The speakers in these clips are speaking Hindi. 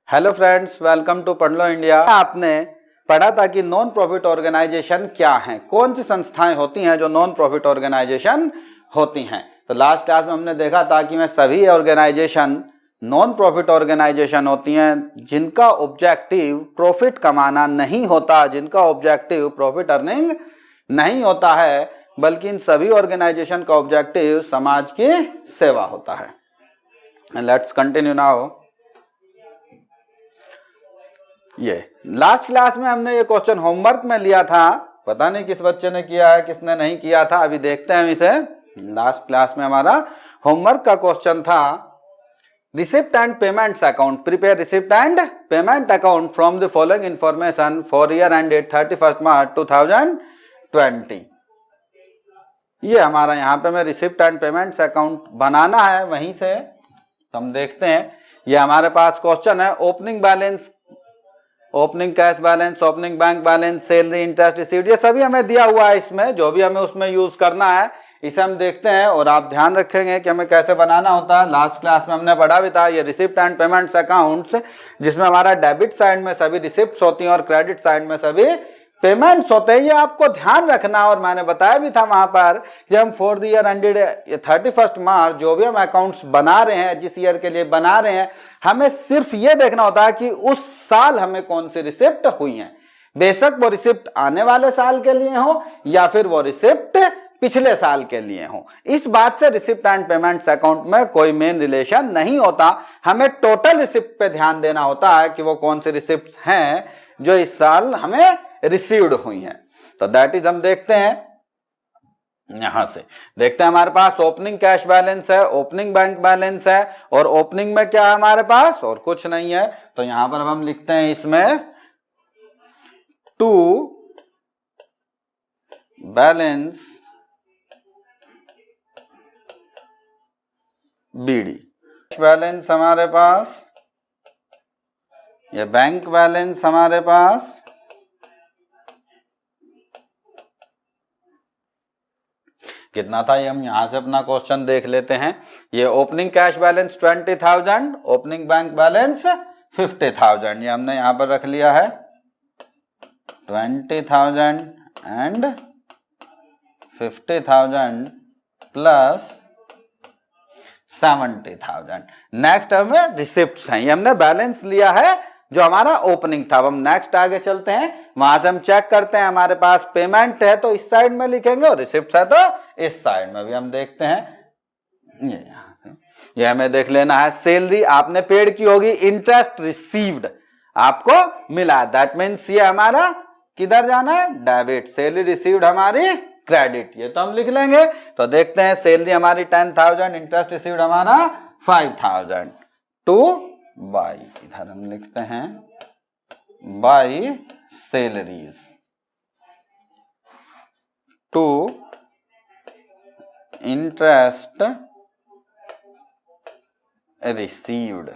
हेलो फ्रेंड्स, वेलकम टू पढ़ लो इंडिया। आपने पढ़ा था कि नॉन प्रॉफिट ऑर्गेनाइजेशन क्या है, कौन सी संस्थाएं होती हैं जो नॉन प्रॉफिट ऑर्गेनाइजेशन होती हैं। तो लास्ट क्लास में हमने देखा था कि मैं सभी ऑर्गेनाइजेशन नॉन प्रॉफिट ऑर्गेनाइजेशन होती हैं जिनका ऑब्जेक्टिव प्रॉफिट कमाना नहीं होता, जिनका ऑब्जेक्टिव प्रॉफिट अर्निंग नहीं होता है, बल्कि इन सभी ऑर्गेनाइजेशन का ऑब्जेक्टिव समाज की सेवा होता है। Let's continue now. ये लास्ट क्लास में हमने ये क्वेश्चन होमवर्क में लिया था, पता नहीं किस बच्चे ने किया है किसने नहीं किया था, अभी देखते हैं हम इसे। लास्ट क्लास में हमारा होमवर्क का क्वेश्चन था receipt and payments account, prepare receipt and payment account from the following information for year ended 31 मार्च 2020। ये हमारा यहाँ पे मैं रिसिप्ट एंड पेमेंट्स अकाउंट बनाना है, वहीं से हम देखते हैं। ये हमारे पास क्वेश्चन है opening balance, opening cash balance, opening bank balance, salary, interest received, ये सभी हमें दिया हुआ है। इसमें जो भी हमें उसमें यूज करना है इसे हम देखते हैं और आप ध्यान रखेंगे कि हमें कैसे बनाना होता है। लास्ट क्लास में हमने पढ़ा भी था ये रिसिप्ट एंड पेमेंट्स अकाउंट्स, जिसमें हमारा डेबिट साइड में सभी रिसिप्ट्स होती हैं और क्रेडिट साइड में सभी पेमेंट्स होते हैं। ये आपको ध्यान रखना, और मैंने बताया भी था वहां पर जब हम फॉर द ईयर एंडेड 31 मार्च जो भी हम अकाउंट्स बना रहे हैं, जिस ईयर के लिए बना रहे हैं, हमें सिर्फ ये देखना होता है कि उस साल हमें कौन सी रिसिप्ट हुई है। बेशक वो रिसिप्ट आने वाले साल के लिए हो या फिर वो रिसिप्ट पिछले साल के लिए हो, इस बात से रिसिप्ट एंड पेमेंट्स अकाउंट में कोई मेन रिलेशन नहीं होता। हमें टोटल रिसिप्ट पे ध्यान देना होता है कि वो कौन सी रिसिप्ट हैं जो इस साल हमें रिसीव्ड हुई हैं। तो दैट इज हम देखते हैं, यहां से देखते हैं हमारे पास ओपनिंग कैश बैलेंस है, ओपनिंग बैंक बैलेंस है, और ओपनिंग में क्या है हमारे पास और कुछ नहीं है। तो यहां पर हम लिखते हैं इसमें टू बैलेंस बीडी, बैलेंस हमारे पास, ये बैंक बैलेंस हमारे पास, कितना था ये हम यहां से अपना क्वेश्चन देख लेते हैं। ये opening cash balance 20,000, opening bank balance 50,000, ये हमने यहां पर रख लिया है 20,000 एंड 50,000 प्लस 70,000। नेक्स्ट हमें रिसिप्ट्स हैं, ये हमने बैलेंस लिया है जो हमारा ओपनिंग था। अब हम नेक्स्ट आगे चलते हैं, वहां से हम चेक करते हैं हमारे पास पेमेंट है तो इस साइड में लिखेंगे और रिसिप्ट है तो इस साइड में भी हम देखते हैं। ये हमें देख लेना है। सैलरी आपने पेड की होगी, इंटरेस्ट रिसीव्ड आपको मिला, दैट मीन्स ये हमारा किधर जाना है, डेबिट। सैलरी रिसीव्ड हमारी क्रेडिट, ये तो हम लिख लेंगे। तो देखते हैं सैलरी हमारी 10,000, इंटरेस्ट रिसीव्ड हमारा 5,000 टू बाई, इधर हम लिखते हैं by salaries to interest received.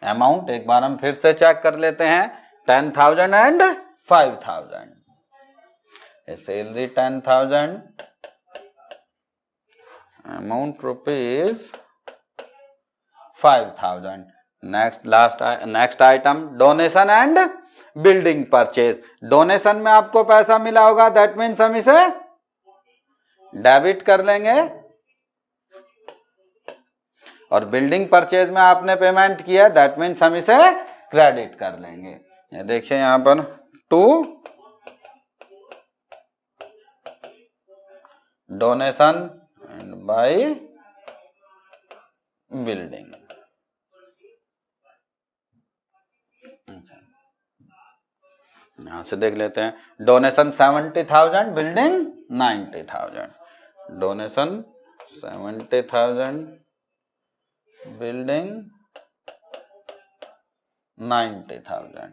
Amount एक बार हम फिर से चेक कर लेते हैं, 10,000 and 5,000। Salary 10,000, amount rupees 5,000। Next item donation and building purchase. Donation में आपको पैसा मिला होगा, दैट मीन्स हम इसे डेबिट कर लेंगे, और बिल्डिंग परचेज में आपने पेमेंट किया, दैट मीन्स हम इसे क्रेडिट कर लेंगे। ये देखिए यहां पर to donation and by building. यहां से देख लेते हैं, donation 70,000, building 90,000। Donation 70,000, building 90,000।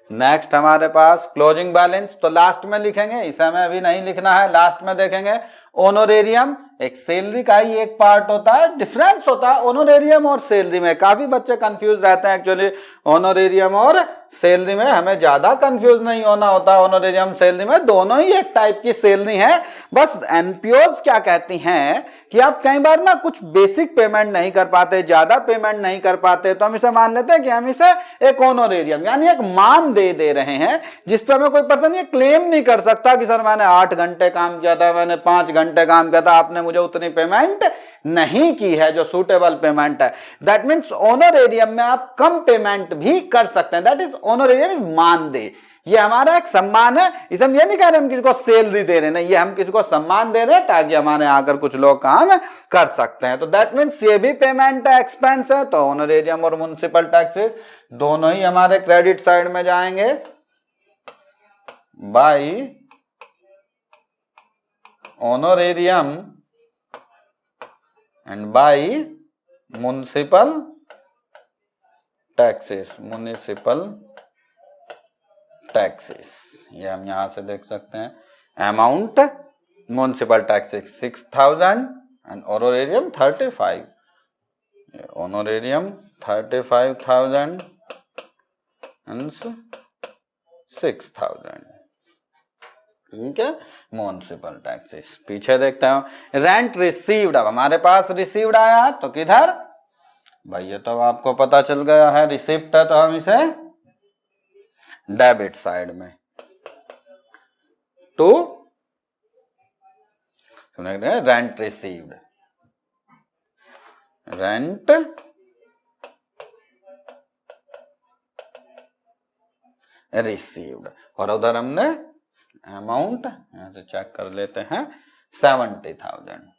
Next हमारे पास क्लोजिंग बैलेंस, तो लास्ट में लिखेंगे, इसे हमें अभी नहीं लिखना है, लास्ट में देखेंगे। ऑनोरेरियम एक सैलरी का ही एक पार्ट होता है, डिफरेंस होता है ऑनोरेरियम और सैलरी में। काफी बच्चे कंफ्यूज रहते हैं एक्चुअली, ऑनोरेरियम और सैलरी में हमें ज्यादा कंफ्यूज नहीं होना होता। ऑनोरेरियम सैलरी में दोनों ही एक टाइप की सैलरी है, बस एनपीओज क्या कहती हैं कि आप कई बार ना कुछ बेसिक पेमेंट नहीं कर पाते, ज्यादा पेमेंट नहीं कर पाते, तो हम इसे मान लेते हैं कि हम इसे एक ऑनरेरियम यानी एक मान दे रहे हैं, जिस पर हमें कोई पर्सन ये क्लेम नहीं कर सकता कि सर मैंने 8 घंटे काम किया था, मैंने 5 घंटे काम किया था, आपने मुझे उतनी पेमेंट नहीं की है जो सूटेबल पेमेंट है। दैट मीन्स ऑनरेरियम में आप कम पेमेंट भी कर सकते हैं। दैट इज ऑनरेरियम मानदेय। ये हमारा एक सम्मान है। इसे हम ये नहीं कह रहे हम किसी को सैलरी दे रहे हैं, नहीं, ये हम किसी को सम्मान दे रहे हैं ताकि हमारे आकर कुछ लोग काम कर सकते हैं। तो दैट मीन्स ये भी पेमेंट है, एक्सपेंस है। तो ऑनरेरियम और म्युनिसिपल टैक्सेस दोनों ही हमारे क्रेडिट साइड में जाएंगे। By honorarium and by municipal taxes, municipal taxes. ये हम यहां से देख सकते हैं। Amount municipal taxes 6000 and honorarium 35। Honorarium 35,000 and 6,000। ठीक है, म्युनिसिपल टैक्सेस। पीछे देखते हैं रेंट रिसीव्ड। अब हमारे पास रिसीव्ड आया तो किधर भाई, ये तो आपको पता चल गया है रिसिप्ट है, तो हम इसे डेबिट साइड में to rent received, rent received. और उधर हमने अमाउंट यहां से चेक कर लेते हैं 70,000।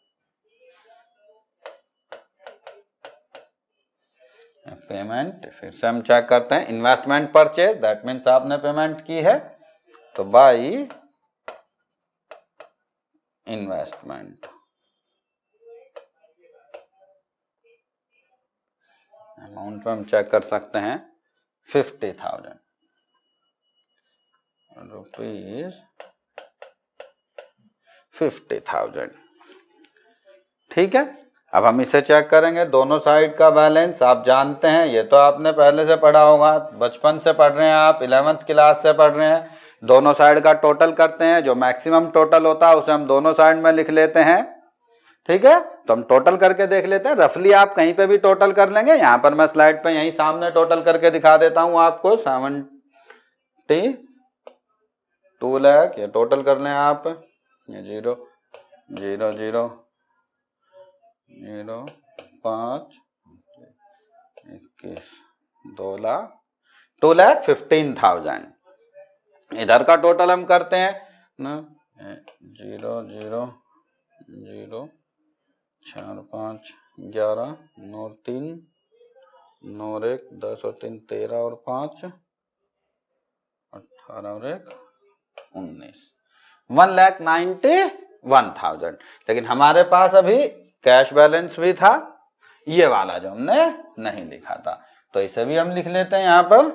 पेमेंट फिर से हम चेक करते हैं। इन्वेस्टमेंट परचेज, दैट मीन्स आपने पेमेंट की है, तो बाय इन्वेस्टमेंट। अमाउंट में हम चेक कर सकते हैं 50,000 रुपीज, 50,000। ठीक है, अब हम इसे चेक करेंगे दोनों साइड का बैलेंस। आप जानते हैं, ये तो आपने पहले से पढ़ा होगा, बचपन से पढ़ रहे हैं आप, 11th क्लास से पढ़ रहे हैं। दोनों साइड का टोटल करते हैं, जो मैक्सिमम टोटल होता है उसे हम दोनों साइड में लिख लेते हैं। ठीक है, तो हम टोटल करके देख लेते हैं। रफली आप कहीं पे भी टोटल कर लेंगे। यहाँ पर मैं स्लाइड पे यहीं सामने टोटल करके दिखा देता हूँ आपको। 72 लाख ये टोटल कर लें आप। ये 0 0 0 0 5 21 2,15,000। इधर का टोटल हम करते हैं ना, 0 0 0 4 5 11 9 3 9 1 10 और 3 13 और 5 18 और 1 19, 1,91,000। लेकिन हमारे पास अभी कैश बैलेंस भी था, ये वाला जो हमने नहीं लिखा था, तो इसे भी हम लिख लेते हैं यहां पर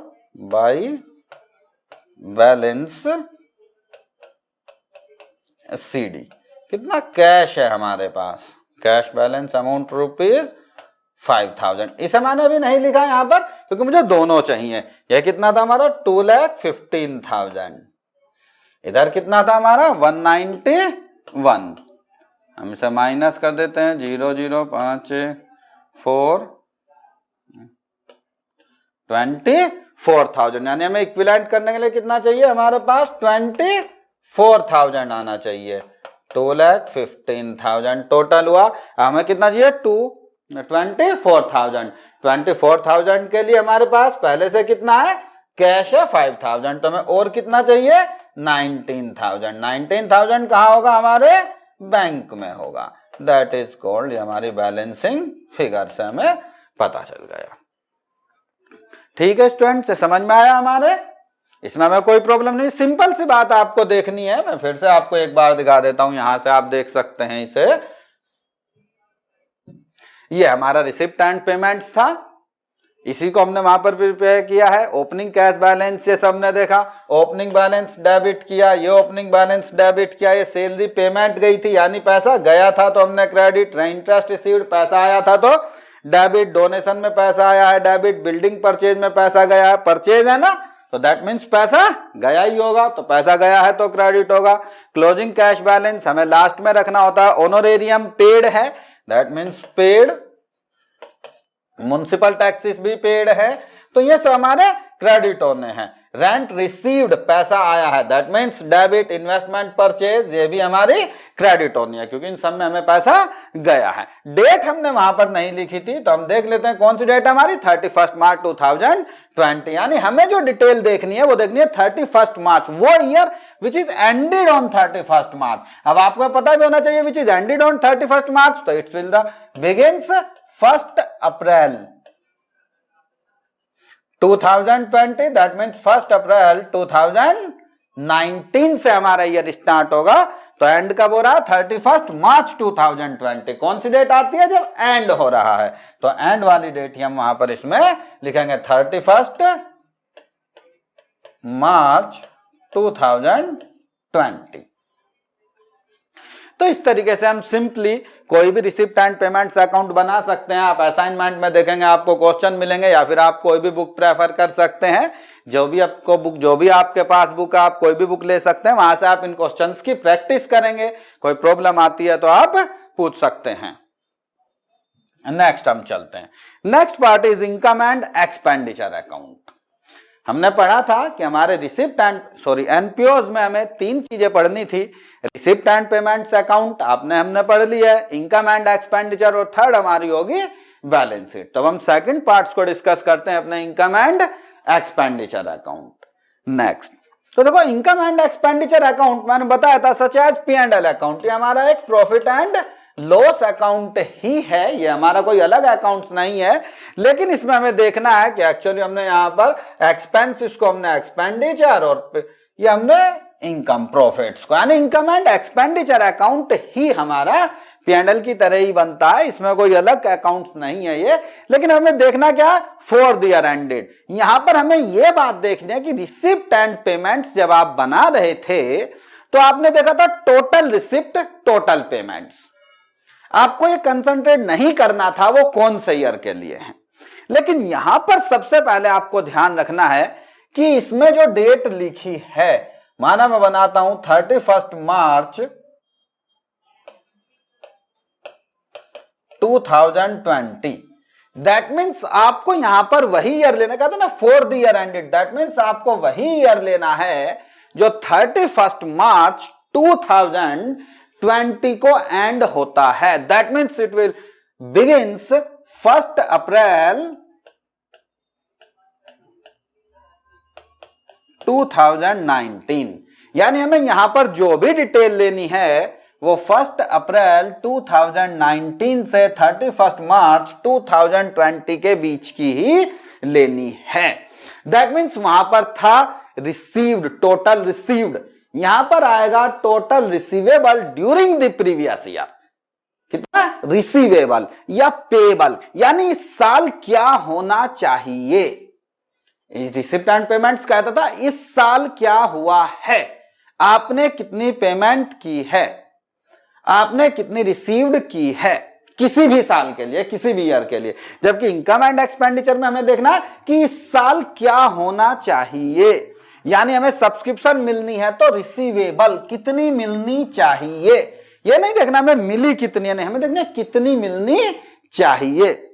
बाय बैलेंस CD। कितना कैश है हमारे पास, कैश बैलेंस अमाउंट रुपीज 5,000। इसे मैंने अभी नहीं लिखा यहाँ पर क्योंकि मुझे दोनों चाहिए। यह कितना था हमारा 2,15,000। इधर कितना था हमारा 191। हम इसे माइनस कर देते हैं 0 0 5 4 24,000। यानी हमें इक्विवेलेंट करने के लिए कितना चाहिए, हमारे पास 24,000 आना चाहिए। 2,15,000 टोटल हुआ। हमें कितना चाहिए 24,000। 24,000 के लिए हमारे पास पहले से कितना है, कैश है 5,000, तो हमें और कितना चाहिए 19,000। 19,000 कहाँ होगा, हमारे बैंक में होगा। दैट इज कॉल्ड, हमारी बैलेंसिंग फिगर से हमें पता चल गया। ठीक है स्टूडेंट, से समझ में आया हमारे, इसमें हमें कोई प्रॉब्लम नहीं। सिंपल सी बात आपको देखनी है, मैं फिर से आपको एक बार दिखा देता हूं। यहां से आप देख सकते हैं इसे, ये हमारा रिसिप्ट एंड पेमेंट्स था, इसी को हमने वहां पर प्रिपेयर किया है। ओपनिंग कैश बैलेंस ये सबने देखा, ओपनिंग बैलेंस डेबिट किया, ये ओपनिंग बैलेंस डेबिट किया, ये सैलरी पेमेंट गई थी यानी पैसा गया था तो हमने क्रेडिट, इंटरेस्ट रिसीव्ड पैसा आया था तो डेबिट, डोनेशन में पैसा आया है डेबिट, बिल्डिंग परचेज में पैसा गया है, परचेज है ना तो दैट मीन्स पैसा गया ही होगा, तो पैसा गया है तो क्रेडिट होगा। क्लोजिंग कैश बैलेंस हमें लास्ट में रखना होता है। ऑनोरेरियम पेड है, that means paid. Municipal taxes भी पेड है, तो ये सब हमारे क्रेडिट होने हैं। रेंट रिसीव्ड पैसा आया है, that means debit. Investment purchase ये भी हमारी क्रेडिट होनी है, क्योंकि इन सब में हमें पैसा गया है। डेट हमने वहां पर नहीं लिखी थी, तो हम देख लेते हैं कौन सी डेट हमारी 31 मार्च 2020। यानी हमें जो डिटेल देखनी है वो देखनी है 31 मार्च, वो year which is ended on 31 मार्च। अब आपको पता भी होना चाहिए विच इज एंडेड ऑन 31 मार्च, तो it's will the begins 1 April 2020, that means 1 अप्रैल 2019 से हमारा ईयर स्टार्ट होगा। तो एंड कब हो रहा है? 31 मार्च 2020। कौन सी डेट आती है? जब एंड हो रहा है, तो एंड वाली डेट ही हम वहां पर इसमें लिखेंगे 31 मार्च 2020। तो इस तरीके से हम सिंपली कोई भी रिसिप्ट एंड पेमेंट्स अकाउंट बना सकते हैं। आप असाइनमेंट में देखेंगे आपको क्वेश्चन मिलेंगे, या फिर आप कोई भी बुक प्रेफर कर सकते हैं। जो भी आपके पास बुक है, आप कोई भी बुक ले सकते हैं, वहां से आप इन क्वेश्चंस की प्रैक्टिस करेंगे। कोई प्रॉब्लम आती है तो आप पूछ सकते हैं। नेक्स्ट हम चलते हैं। Next part is income and expenditure account. हमने पढ़ा था कि हमारे एनपीओज में हमें 3 चीजें पढ़नी थी। रिसिप्ट एंड पेमेंट्स अकाउंट हमने पढ़ लिया है, इनकम एंड एक्सपेंडिचर, और थर्ड हमारी होगी बैलेंस शीट। तो हम सेकंड पार्ट्स को डिस्कस करते हैं अपने income and expenditure account. Next, तो देखो इनकम एंड एक्सपेंडिचर अकाउंट मैंने बताया था सच एज P&L अकाउंट, ये हमारा एक प्रॉफिट एंड लॉस अकाउंट ही है, ये हमारा कोई अलग अकाउंट नहीं है। लेकिन इसमें हमें देखना है कि एक्चुअली हमने यहाँ पर एक्सपेंस, इसको हमने एक्सपेंडिचर, और ये हमने इनकम प्रॉफिट्स को, यानी इनकम एंड एक्सपेंडिचर अकाउंट ही हमारा P&L की तरह ही बनता है। इसमें कोई अलग अकाउंट नहीं है ये। लेकिन हमें देखना क्या? For the year ended. यहां पर हमें यह बात देखनी है कि रिसिप्ट एंड पेमेंट्स जब आप बना रहे थे तो आपने देखा था टोटल रिसिप्ट, टोटल पेमेंट्स। आपको ये कंसंट्रेट नहीं करना था वो कौन से ईयर के लिए है। लेकिन यहां पर सबसे पहले आपको ध्यान रखना है कि इसमें जो डेट लिखी है, माना मैं बनाता हूं 31 मार्च 2020, दैट मीन्स आपको यहां पर वही ईयर लेना, कहते ना for the year ended, that means आपको वही ईयर लेना है जो 31 मार्च 2020 को एंड होता है। That means it will begins 1 अप्रैल 2019। यानी हमें यहां पर जो भी डिटेल लेनी है वो 1 अप्रैल 2019 से 31 मार्च 2020 के बीच की ही लेनी है। दैट मीन्स वहां पर था रिसीव्ड, टोटल रिसीव्ड, यहां पर आएगा total receivable during the previous year. कितना? रिसीवेबल या पेबल, यानी इस साल क्या होना चाहिए। रिसिप्ट एंड पेमेंट्स कहता था इस साल क्या हुआ है, आपने कितनी पेमेंट की है, आपने कितनी रिसीव्ड की है किसी भी साल के लिए, किसी भी ईयर के लिए। जबकि इनकम एंड एक्सपेंडिचर में हमें देखना है कि इस साल क्या होना चाहिए, यानी हमें सब्सक्रिप्शन मिलनी है तो रिसीवेबल कितनी मिलनी चाहिए। ये नहीं देखना हमें मिली कितनी, नहीं, हमें देखना कितनी मिलनी चाहिए।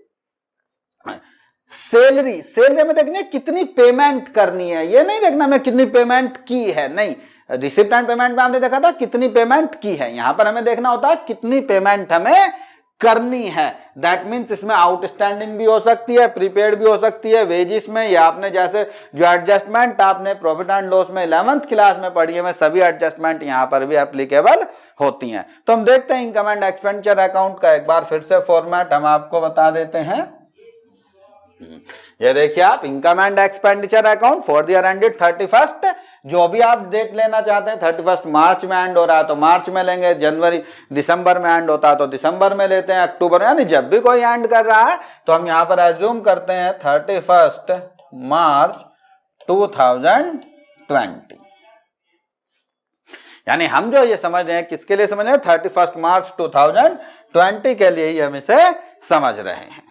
सैलरी में देखना कितनी पेमेंट करनी है, ये नहीं देखना हमें कितनी पेमेंट की है, नहीं। रिसिप्ट एंड पेमेंट में हमने देखा था कितनी पेमेंट की है, यहां पर हमें देखना होता है कितनी पेमेंट हमें करनी है। दैट मीन्स इसमें आउटस्टैंडिंग भी हो सकती है, प्रीपेड भी हो सकती है, वेजिस में, या आपने जैसे जो एडजस्टमेंट आपने प्रॉफिट एंड लॉस में 11th क्लास में पढ़ी है, में सभी एडजस्टमेंट यहां पर भी एप्लीकेबल होती हैं। तो हम देखते हैं इनकम एंड एक्सपेंडिचर अकाउंट का एक बार फिर से फॉर्मेट हम आपको बता देते हैं। ये देखिए आप, income and expenditure account for the year ended 31, जो भी आप डेट लेना चाहते हैं, 31 मार्च में एंड हो रहा है तो मार्च में लेंगे, जनवरी दिसंबर में एंड होता है तो दिसंबर में लेते हैं, अक्टूबर, यानी जब भी कोई एंड कर रहा है तो हम यहां पर एज्यूम करते हैं 31 मार्च 2020। यानी हम जो ये समझ रहे हैं किसके लिए समझ रहे हैं, 31 मार्च 2020 के लिए ही हम इसे समझ रहे हैं।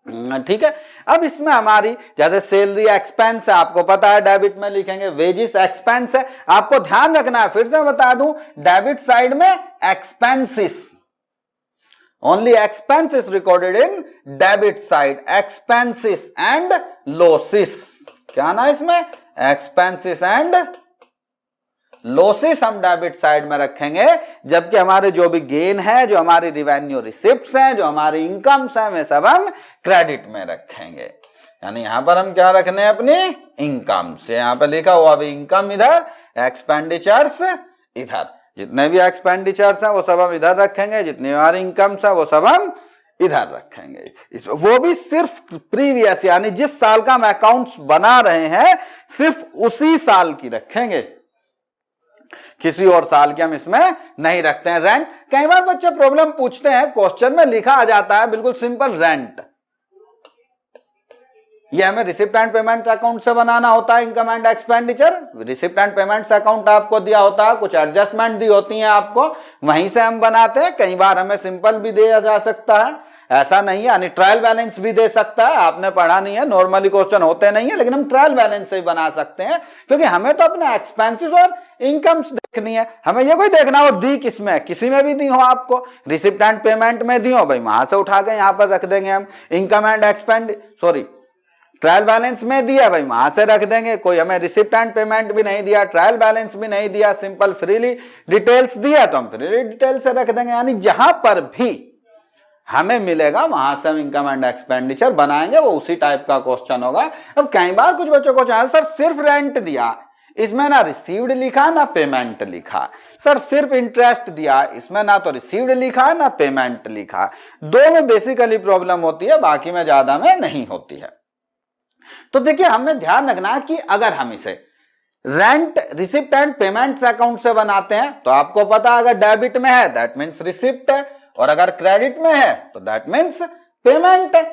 ठीक है। अब इसमें हमारी जैसे सैलरी एक्सपेंस है, आपको पता है डेबिट में लिखेंगे, वेजिस एक्सपेंस है, आपको ध्यान रखना है, फिर से बता दूं, डेबिट साइड में expenses, only expenses recorded in debit side, expenses and losses, क्या ना इसमें, एक्सपेंसिस एंड लॉसेस हम डेबिट साइड में रखेंगे, जबकि हमारे जो भी गेन है, जो हमारी रिवेन्यू रिसिप्ट्स हैं, जो हमारी इनकम्स हैं, वे सब हम क्रेडिट में रखेंगे। यानी यहां पर हम क्या रखने हैं, अपनी इनकम से, यहां पर लिखा हुआ अभी इनकम इधर, एक्सपेंडिचर्स इधर, जितने भी एक्सपेंडिचर्स हैं वो सब हम इधर रखेंगे, जितनी हमारी इनकम्स है वो सब हम इधर रखेंगे। वो भी सिर्फ प्रीवियस, यानी जिस साल का हम अकाउंट्स बना रहे हैं सिर्फ उसी साल की रखेंगे, किसी और साल के हम इसमें नहीं रखते हैं। रेंट, कई बार बच्चे प्रॉब्लम पूछते हैं, क्वेश्चन में लिखा आ जाता है बिल्कुल सिंपल रेंट, ये हमें रिसिप्ट एंड पेमेंट अकाउंट से बनाना होता है, income and expenditure, receipt and payments account आपको दिया होता है, कुछ एडजस्टमेंट दी होती हैं आपको, वहीं से हम बनाते हैं। कई बार हमें सिंपल भी दिया जा सकता है, ऐसा नहीं है, यानी ट्रायल बैलेंस भी दे सकता है, आपने पढ़ा नहीं है, नॉर्मली क्वेश्चन होते नहीं है, लेकिन हम ट्रायल बैलेंस से ही बना सकते हैं, क्योंकि हमें तो अपने एक्सपेंसेस और इनकम्स देखनी है, हमें ये कोई देखना हो दी किसमें, किसी में भी दी हो, आपको रिसिप्ट एंड पेमेंट में दी हो, भाई वहां से उठा के यहां पर रख देंगे हम, इनकम एंड ट्रायल बैलेंस में दिया, भाई वहां से रख देंगे, कोई हमें रिसिप्ट एंड पेमेंट भी नहीं दिया, ट्रायल बैलेंस भी नहीं दिया, सिंपल फ्रीली डिटेल्स दिया तो हम फ्रीली डिटेल से रख देंगे, यानी जहां पर भी हमें मिलेगा वहां से हम इनकम एंड एक्सपेंडिचर बनाएंगे, वो उसी टाइप का क्वेश्चन होगा। अब कई बार कुछ बच्चों को चाहे सर सिर्फ रेंट दिया, इसमें ना रिसीव्ड लिखा ना पेमेंट लिखा, सर सिर्फ इंटरेस्ट दिया, इसमें ना तो रिसीव्ड लिखा ना पेमेंट लिखा, दो में बेसिकली प्रॉब्लम होती है, बाकी में ज्यादा में नहीं होती है। तो देखिए हमें ध्यान रखना कि अगर हम इसे rent receipt and payments account से बनाते हैं तो आपको पता अगर डेबिट में है दैट मीन्स रिसिप्ट है, और अगर क्रेडिट में है तो दैट मीन्स पेमेंट है।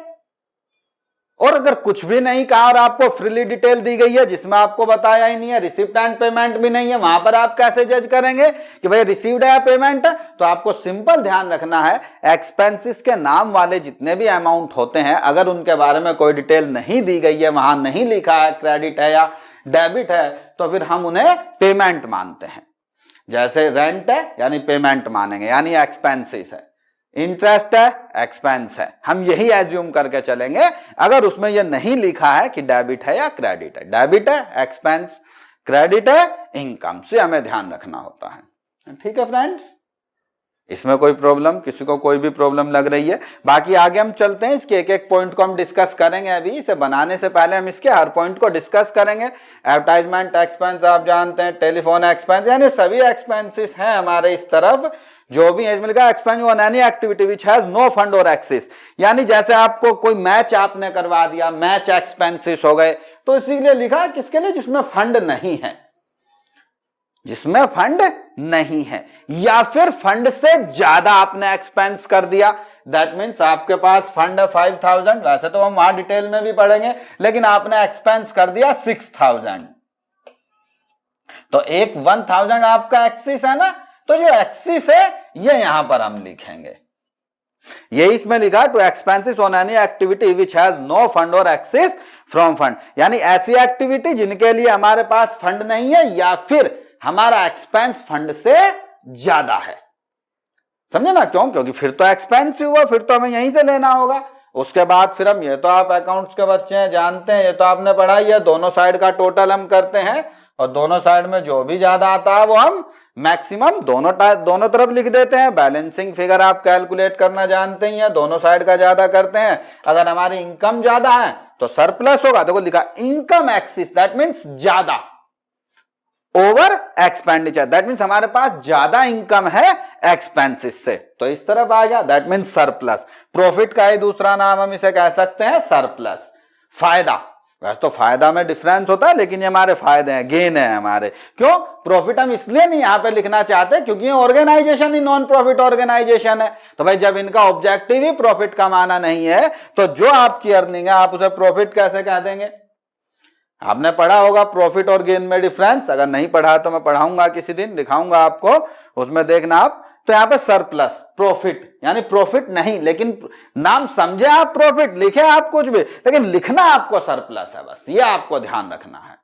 और अगर कुछ भी नहीं कहा और आपको फ्रीली डिटेल दी गई है जिसमें आपको बताया ही नहीं है, रिसिप्ट एंड पेमेंट भी नहीं है, वहां पर आप कैसे जज करेंगे कि भाई रिसीव्ड है पेमेंट है? तो आपको सिंपल ध्यान रखना है, एक्सपेंसेस के नाम वाले जितने भी अमाउंट होते हैं अगर उनके बारे में कोई डिटेल नहीं दी गई है, वहां नहीं लिखा है क्रेडिट है या डेबिट है, तो फिर हम उन्हें पेमेंट मानते हैं। जैसे रेंट है यानी पेमेंट मानेंगे, यानी एक्सपेंसेस है, इंटरेस्ट है एक्सपेंस है, हम यही एज्यूम करके चलेंगे। अगर उसमें यह नहीं लिखा है कि डेबिट है या क्रेडिट है, डेबिट है एक्सपेंस, क्रेडिट है इनकम, से हमें ध्यान रखना होता है। ठीक है फ्रेंड्स, इसमें कोई प्रॉब्लम, किसी को कोई भी प्रॉब्लम लग रही है? बाकी आगे हम चलते हैं, इसके एक एक पॉइंट को हम डिस्कस करेंगे। अभी इसे बनाने से पहले हम इसके हर पॉइंट को डिस्कस करेंगे। एडवर्टाइजमेंट एक्सपेंस आप जानते हैं, टेलीफोन एक्सपेंस, यानी सभी एक्सपेंसेस हैं हमारे इस तरफ जो भी है। मिलेगा expense on any activity which has no fund और एक्सेस, यानी जैसे आपको कोई मैच आपने करवा दिया, मैच एक्सपेंसेस हो गए, तो इसीलिए लिखा किसके लिए, जिसमें फंड नहीं है, जिसमें फंड नहीं है, या फिर फंड से ज्यादा आपने एक्सपेंस कर दिया, दैट मीन्स आपके पास फंड है 5000, वैसे तो हम वहां डिटेल में भी पढ़ेंगे, लेकिन आपने एक्सपेंस कर दिया 6000, तो एक 1000 आपका एक्सिस है ना, तो जो एक्सिस है ये यहां पर हम लिखेंगे, ये इसमें लिखा to expenses on any activity which has no fund और एक्सेस फ्रॉम फंड, यानी ऐसी एक्टिविटी जिनके लिए हमारे पास फंड नहीं है या फिर हमारा एक्सपेंस फंड से ज्यादा है। समझे ना, क्यों? क्योंकि फिर तो एक्सपेंस हुआ, फिर तो हमें यहीं से लेना होगा। उसके बाद फिर हम, ये तो आप अकाउंट्स के बच्चे हैं, जानते हैं, ये तो आपने पढ़ाई है, दोनों साइड का टोटल हम करते हैं और दोनों साइड में जो भी ज्यादा आता है वो हम मैक्सिमम दोनों तरफ लिख देते हैं। बैलेंसिंग फिगर आप कैलकुलेट करना जानते ही हैं, दोनों साइड का ज्यादा करते हैं। अगर हमारी इनकम ज्यादा है तो सरप्लस होगा, देखो लिखा इनकम एक्सिस, दैट मीन्स ज्यादा, ओवर एक्सपेंडिचर, दैट मीन्स हमारे पास ज्यादा इनकम है एक्सपेंसेस से, तो इस तरफ आ गया, दैट मीन्स सरप्लस। प्रॉफिट का ही दूसरा नाम हम इसे कह सकते हैं सरप्लस। फायदा, वैसे तो फायदा में डिफरेंस होता है, लेकिन ये हमारे फायदे हैं, गेन है हमारे। क्यों? प्रॉफिट हम इसलिए नहीं यहां पे लिखना चाहते क्योंकि ये ऑर्गेनाइजेशन ही नॉन प्रॉफिट ऑर्गेनाइजेशन है, तो भाई जब इनका ऑब्जेक्टिव ही प्रॉफिट कमाना नहीं है तो जो आपकी अर्निंग है आप उसे प्रॉफिट कैसे कह देंगे? आपने पढ़ा होगा प्रॉफिट और गेन में डिफरेंस, अगर नहीं पढ़ा तो मैं पढ़ाऊंगा किसी दिन, दिखाऊंगा आपको, उसमें देखना आप तो यहाँ पे सरप्लस प्रॉफिट, यानी प्रॉफिट नहीं, लेकिन नाम समझे आप प्रॉफिट, लिखे आप कुछ भी, लेकिन लिखना आपको सरप्लस है, बस ये आपको ध्यान रखना है।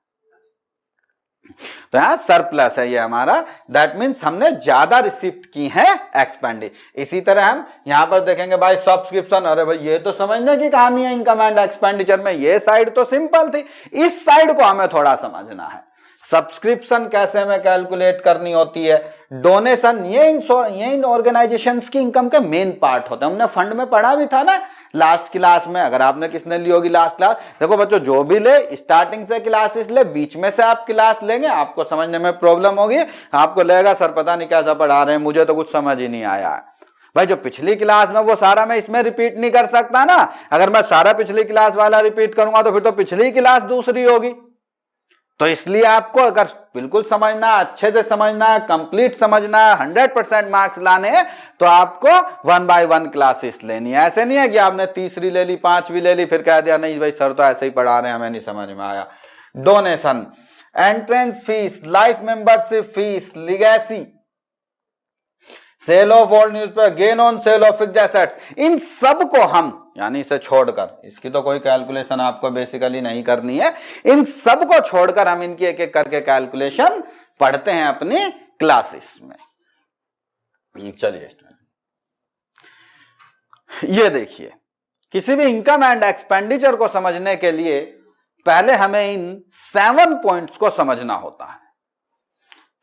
तो यहां सरप्लस है ये हमारा, दैट मीन्स हमने ज्यादा रिसिप्ट की है एक्सपेंडिचर। इसी तरह हम यहां पर देखेंगे भाई सब्सक्रिप्शन, अरे भाई ये तो समझने की कहानी है इनकम एंड एक्सपेंडिचर में, ये साइड तो सिंपल थी, इस साइड को हमें थोड़ा समझना है। सब्सक्रिप्शन कैसे हमें कैलकुलेट करनी होती है, डोनेशन ये इन ऑर्गेनाइजेशंस की इनकम के मेन पार्ट होते हैं, हमने फंड में पढ़ा भी था ना लास्ट क्लास में, अगर आपने किसने ली होगी लास्ट क्लास। देखो बच्चों जो भी ले स्टार्टिंग से क्लासेस ले, बीच में से आप क्लास लेंगे आपको समझने में प्रॉब्लम होगी, आपको लगेगा सर पता नहीं कैसा पढ़ा रहे हैं, मुझे तो कुछ समझ ही नहीं आया है। भाई जो पिछली क्लास में वो सारा मैं इसमें रिपीट नहीं कर सकता ना, अगर मैं सारा पिछली क्लास वाला रिपीट करूंगा तो फिर तो पिछली क्लास दूसरी होगी। तो इसलिए आपको अगर बिल्कुल समझना, अच्छे से समझना है, कंप्लीट समझना है, 100% मार्क्स लाने हैं, तो आपको 1 by 1 क्लासेस लेनी है। ऐसे नहीं है कि आपने तीसरी ले ली, पांचवी ले ली, फिर कह दिया नहीं भाई सर तो ऐसे ही पढ़ा रहे हैं हमें नहीं समझ में आया। Donation, entrance fees, life membership fees, legacy, sale of old newspaper, gain on sale of fixed assets, इन सब को हम, यानी इसे छोड़कर, इसकी तो कोई कैलकुलेशन आपको बेसिकली नहीं करनी है, इन सब को छोड़कर हम इनकी एक एक करके कैलकुलेशन पढ़ते हैं अपनी क्लासेस में। चलिए ये देखिए, किसी भी इनकम एंड एक्सपेंडिचर को समझने के लिए पहले हमें इन 7 पॉइंट्स को समझना होता है।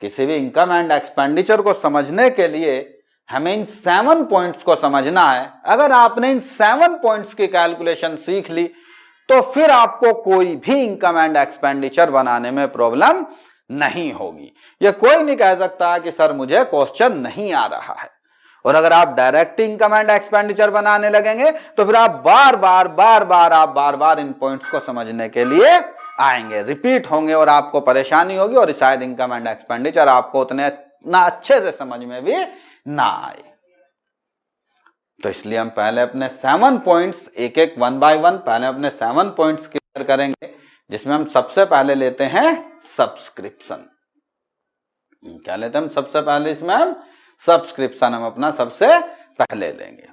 किसी भी इनकम एंड एक्सपेंडिचर को समझने के लिए हमें इन 7 पॉइंट्स को समझना है। अगर आपने इन 7 पॉइंट्स की कैलकुलेशन सीख ली तो फिर आपको कोई भी इनकम एंड एक्सपेंडिचर बनाने में प्रॉब्लम नहीं होगी। ये कोई नहीं कह सकता कि सर मुझे क्वेश्चन नहीं आ रहा है। और अगर आप डायरेक्ट इनकम एंड एक्सपेंडिचर बनाने लगेंगे तो फिर आप बार बार इन पॉइंट्स को समझने के लिए आएंगे, रिपीट होंगे और आपको परेशानी होगी और शायद इनकम एंड एक्सपेंडिचर आपको उतने अच्छे से समझ में भी ना आए। तो इसलिए हम पहले अपने 7 पॉइंट्स एक एक 1 by 1 पहले अपने 7 पॉइंट्स क्लियर करेंगे, जिसमें हम सबसे पहले लेते हैं सब्सक्रिप्शन। क्या लेते हैं हम सबसे पहले? इसमें हम सब्सक्रिप्शन हम अपना सबसे पहले लेंगे,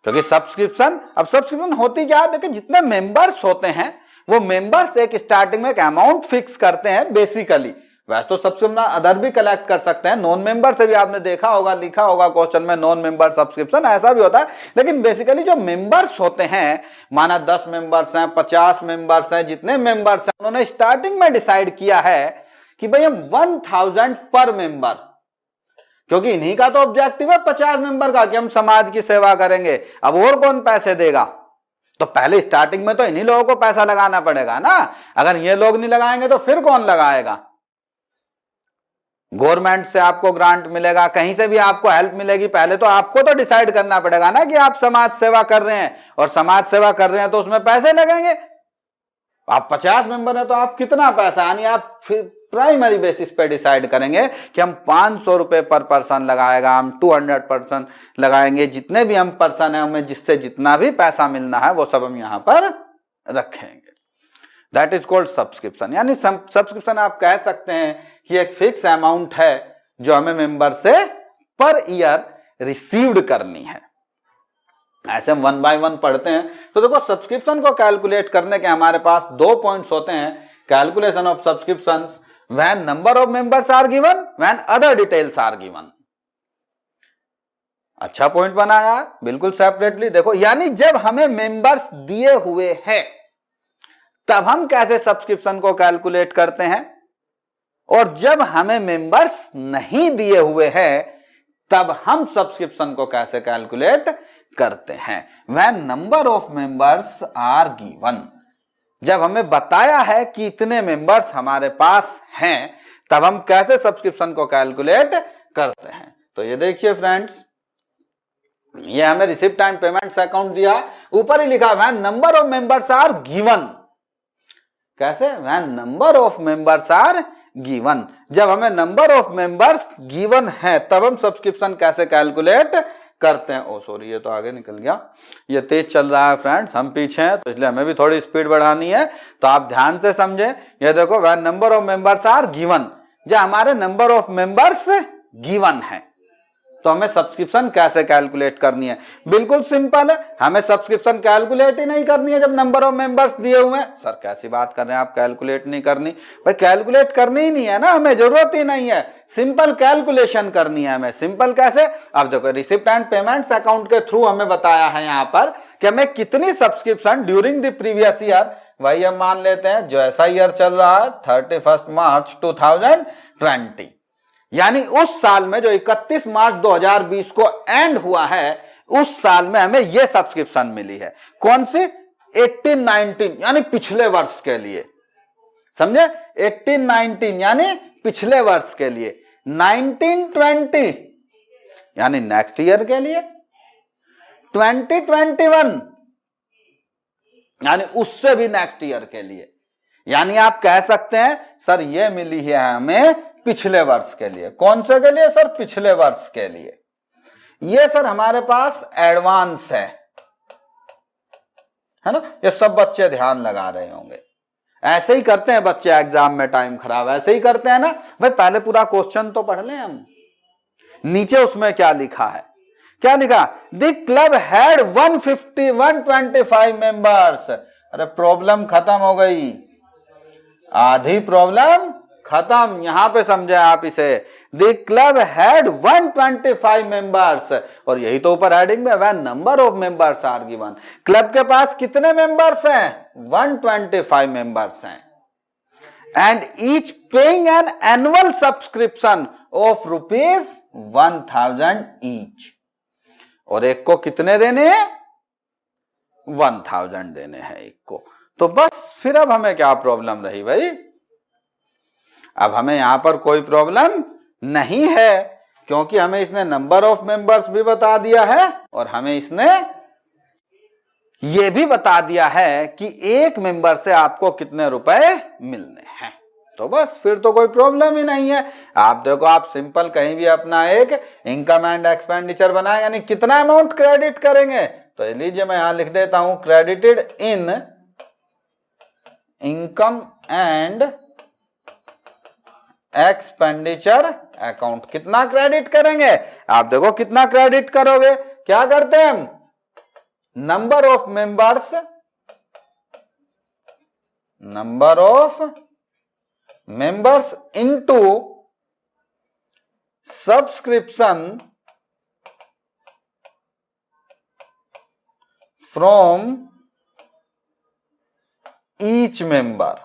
क्योंकि सब्सक्रिप्शन, अब सब्सक्रिप्शन होती क्या है, देखिए जितने मेंबर्स होते हैं वो मेंबर्स एक स्टार्टिंग में एक अमाउंट फिक्स करते हैं बेसिकली। वैसे तो सब्सक्रिप्शन अदर भी कलेक्ट कर सकते हैं, नॉन मेंबर से भी आपने देखा होगा, लिखा होगा क्वेश्चन में नॉन मेंबर सब्सक्रिप्शन, ऐसा भी होता है। लेकिन बेसिकली जो मेंबर्स होते हैं, माना 10 मेंबर्स हैं, 50 मेंबर्स हैं, जितने मेंबर्स हैं उन्होंने स्टार्टिंग में डिसाइड किया है कि भाई हम 1000 पर मेंबर, क्योंकि इन्हीं का तो ऑब्जेक्टिव है 50 मेंबर का कि हम समाज की सेवा करेंगे, अब और कौन पैसे देगा? तो पहले स्टार्टिंग में तो इन्हीं लोगों को पैसा लगाना पड़ेगा ना। अगर ये लोग नहीं लगाएंगे तो फिर कौन लगाएगा? गवर्नमेंट से आपको ग्रांट मिलेगा, कहीं से भी आपको हेल्प मिलेगी, पहले तो आपको तो डिसाइड करना पड़ेगा ना कि आप समाज सेवा कर रहे हैं, और समाज सेवा कर रहे हैं तो उसमें पैसे लगेंगे। आप 50 मेंबर हैं तो आप कितना पैसा, यानी आप फिर प्राइमरी बेसिस पे डिसाइड करेंगे कि हम 500 रुपए पर पर्सन लगाएगा, हम 200% लगाएंगे, जितने भी हम पर्सन हैं हमें जिससे जितना भी पैसा मिलना है वो सब हम यहां पर रखेंगे। That is called subscription. यानी सब्सक्रिप्शन आप कह सकते हैं कि एक फिक्स अमाउंट है जो हमें मेंबर से पर ईयर रिसीव्ड करनी है। ऐसे हम 1 by 1 पढ़ते हैं। तो देखो सब्सक्रिप्शन को कैलकुलेट करने के हमारे पास 2 पॉइंट्स होते हैं। Calculation of subscriptions when number of members are given, when other details are given. अच्छा पॉइंट बनाया बिल्कुल सेपरेटली। देखो यानी जब हमें मेंबर्स दिए हुए हैं तब हम कैसे सब्सक्रिप्शन को कैलकुलेट करते हैं, और जब हमें मेंबर्स नहीं दिए हुए हैं तब हम सब्सक्रिप्शन को कैसे कैलकुलेट करते हैं। When number of members are given, जब हमें बताया है कि इतने मेंबर्स हमारे पास हैं तब हम कैसे सब्सक्रिप्शन को कैलकुलेट करते हैं। तो ये देखिए फ्रेंड्स, ये हमें रिसिप्ट एंड पेमेंट्स अकाउंट दिया, ऊपर ही लिखा when number of members are given. कैसे? When number of members are given, जब हमें नंबर ऑफ मेंबर्स गिवन है तब हम सब्सक्रिप्शन कैसे कैलकुलेट करते हैं। ओ सॉरी, ये तो आगे निकल गया, ये तेज चल रहा है फ्रेंड्स, हम पीछे हैं तो इसलिए हमें भी थोड़ी स्पीड बढ़ानी है, तो आप ध्यान से समझें। ये देखो when number of members are given, जब हमारे नंबर ऑफ मेंबर्स गिवन है तो हमें सब्सक्रिप्शन कैसे कैलकुलेट करनी है? बिल्कुल सिंपल है, हमें सब्सक्रिप्शन कैलकुलेट ही नहीं करनी है जब नंबर ऑफ मेंबर्स दिए हुए हैं। सर कैसी बात कर रहे हैं आप, कैलकुलेट नहीं करनी? भाई कैलकुलेट करनी ही नहीं है ना, हमें जरूरत ही नहीं है, सिंपल कैलकुलेशन करनी है हमें। सिंपल कैसे? अब देखो रिसिप्ट एंड पेमेंट्स अकाउंट के थ्रू हमें बताया है यहाँ पर कि हमें कितनी subscription during the previous year, वही हम मान लेते हैं जो ऐसा ईयर चल रहा है 31 मार्च 2020, यानी उस साल में जो 31 मार्च 2020 को एंड हुआ है, उस साल में हमें यह सब्सक्रिप्शन मिली है। कौन सी? 18-19 यानी पिछले वर्ष के लिए, समझे? 18-19 यानी पिछले वर्ष के लिए, 19-20 यानी नेक्स्ट ईयर के लिए, 2021 यानी उससे भी नेक्स्ट ईयर के लिए। यानी आप कह सकते हैं सर ये मिली है हमें पिछले वर्ष के लिए। कौन से के लिए सर? पिछले वर्ष के लिए। ये सर हमारे पास एडवांस है ना? ये सब बच्चे ध्यान लगा रहे होंगे, ऐसे ही करते हैं बच्चे एग्जाम में, टाइम खराब ऐसे ही करते हैं ना भाई। पहले पूरा क्वेश्चन तो पढ़ लें हम, नीचे उसमें क्या लिखा है, क्या लिखा? The club had 125 members. अरे प्रॉब्लम खत्म हो गई, आधी प्रॉब्लम खत्म। यहां पे समझे आप इसे, द क्लब हैड 125 मेंबर्स, और यही तो ऊपर हेडिंग में, when number of members are given. Club के पास कितने मेंबर्स हैं? 125 मेंबर्स हैं। And each paying an annual subscription of ₹1000 each, और एक को कितने देने हैं? 1000 देने हैं एक को। तो बस फिर अब हमें क्या प्रॉब्लम रही भाई? अब हमें यहां पर कोई प्रॉब्लम नहीं है, क्योंकि हमें इसने नंबर ऑफ मेंबर्स भी बता दिया है और हमें इसने ये भी बता दिया है कि एक मेंबर से आपको कितने रुपए मिलने हैं। तो बस फिर तो कोई प्रॉब्लम ही नहीं है। आप देखो, आप सिंपल कहीं भी अपना एक इनकम एंड एक्सपेंडिचर बनाए, यानी कितना अमाउंट क्रेडिट करेंगे, तो लीजिए मैं यहां लिख देता हूं, credited in income and expenditure account. कितना क्रेडिट करेंगे? आप देखो कितना क्रेडिट करोगे। क्या करते हैं हम? Number of members into subscription from each member.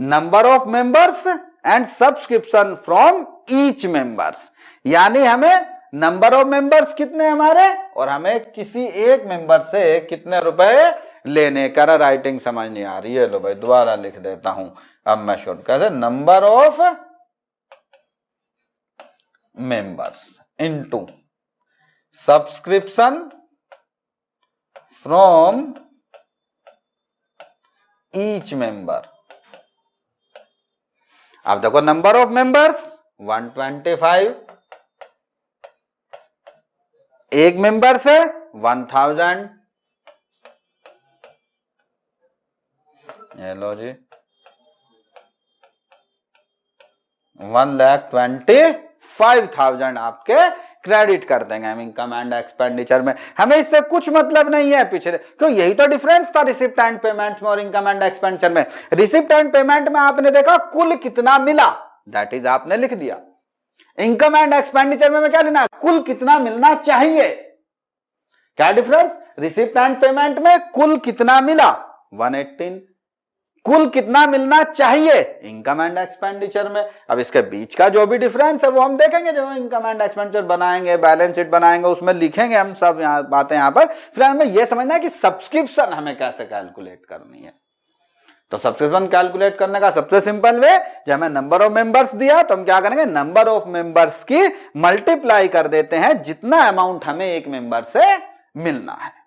Number of members and subscription from each members, यानी हमें नंबर ऑफ मेंबर्स कितने हमारे, और हमें किसी एक मेंबर से कितने रुपए लेने का। राइटिंग समझ नहीं आ रही है, लो भाई दोबारा लिख देता हूं, अब मैं शॉर्ट कैसे, number of members into subscription from each member. अब देखो नंबर ऑफ मेंबर्स 125, एक मेंबर से 1000, ये लो जी 1,25,000 आपके क्रेडिट कर देंगे हम इनकम एंड एक्सपेंडिचर में। हमें इससे कुछ मतलब नहीं है पिछले, क्यों? यही तो डिफरेंस था रिसिप्ट एंड पेमेंट में और इनकम एंड एक्सपेंडिचर में। रिसिप्ट एंड पेमेंट में आपने देखा कुल कितना मिला, दैट इज आपने लिख दिया। इनकम एंड एक्सपेंडिचर में क्या लेना? कुल कितना मिलना चाहिए। क्या डिफरेंस? रिसिप्ट एंड पेमेंट में कुल कितना मिला 118, कुल कितना मिलना चाहिए इनकम एंड एक्सपेंडिचर में। अब इसके बीच का जो भी डिफरेंस है वो हम देखेंगे जब हम इनकम एंड एक्सपेंडिचर बनाएंगे, बैलेंस शीट बनाएंगे, उसमें लिखेंगे हम सब यहाँ बातें यहाँ पर। फिर हमें यह समझना है कि सब्सक्रिप्शन हमें कैसे कैलकुलेट करनी है। तो सब्सक्रिप्शन कैलकुलेट करने का सबसे सिंपल वे, जब हमें नंबर ऑफ मेंबर्स दिया तो हम क्या करेंगे, नंबर ऑफ मेंबर्स की मल्टीप्लाई कर देते हैं जितना अमाउंट हमें एक मेंबर से मिलना है।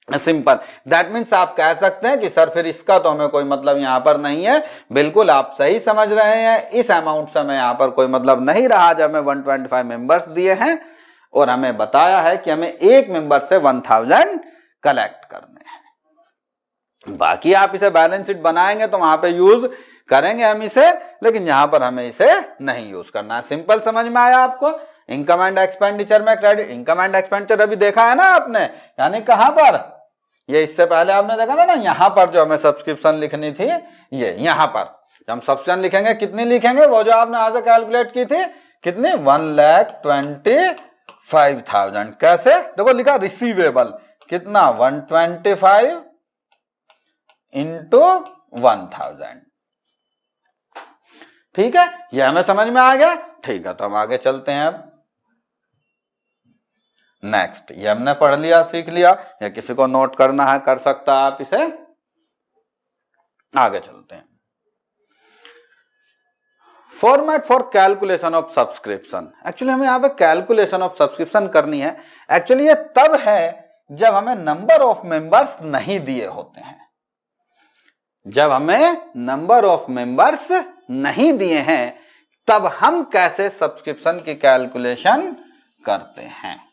सिंपल। दैट मीन्स आप कह सकते हैं कि सर फिर इसका तो हमें कोई मतलब यहां पर नहीं है। बिल्कुल आप सही समझ रहे हैं, इस अमाउंट से हमें यहां पर कोई मतलब नहीं रहा जब हमें 125 मेंबर्स दिए हैं और हमें बताया है कि हमें एक मेंबर से 1000 कलेक्ट करने हैं। बाकी आप इसे बैलेंस शीट बनाएंगे तो वहां पे यूज करेंगे हम इसे, लेकिन यहां पर हमें इसे नहीं यूज करना है। सिंपल समझ में आया आपको? इनकम एंड एक्सपेंडिचर में क्रेडिट, इनकम एंड एक्सपेंडिचर अभी देखा है ना आपने, यानी कहां पर, ये इससे पहले आपने देखा था ना, यहां पर जो हमें सब्सक्रिप्शन लिखनी थी, ये यहां पर जब हम सब्सक्रिप्शन लिखेंगे कितनी लिखेंगे, वो जो आपने आज कैलकुलेट की थी कितनी, 1,25,000। कैसे देखो लिखा, रिसीवेबल कितना, 125 इंटू 1,000। ठीक है, ये हमें समझ में आ गया। ठीक है, तो हम आगे चलते हैं अब नेक्स्ट। ये हमने पढ़ लिया, सीख लिया, या किसी को नोट करना है कर सकता है आप इसे। आगे चलते हैं। Format for calculation of subscription. Actually हमें यहां पे कैलकुलेशन ऑफ सब्सक्रिप्शन करनी है। एक्चुअली ये तब है जब हमें नंबर ऑफ मेंबर्स नहीं दिए होते हैं। जब हमें नंबर ऑफ मेंबर्स नहीं दिए हैं तब हम कैसे सब्सक्रिप्शन की कैलकुलेशन करते हैं,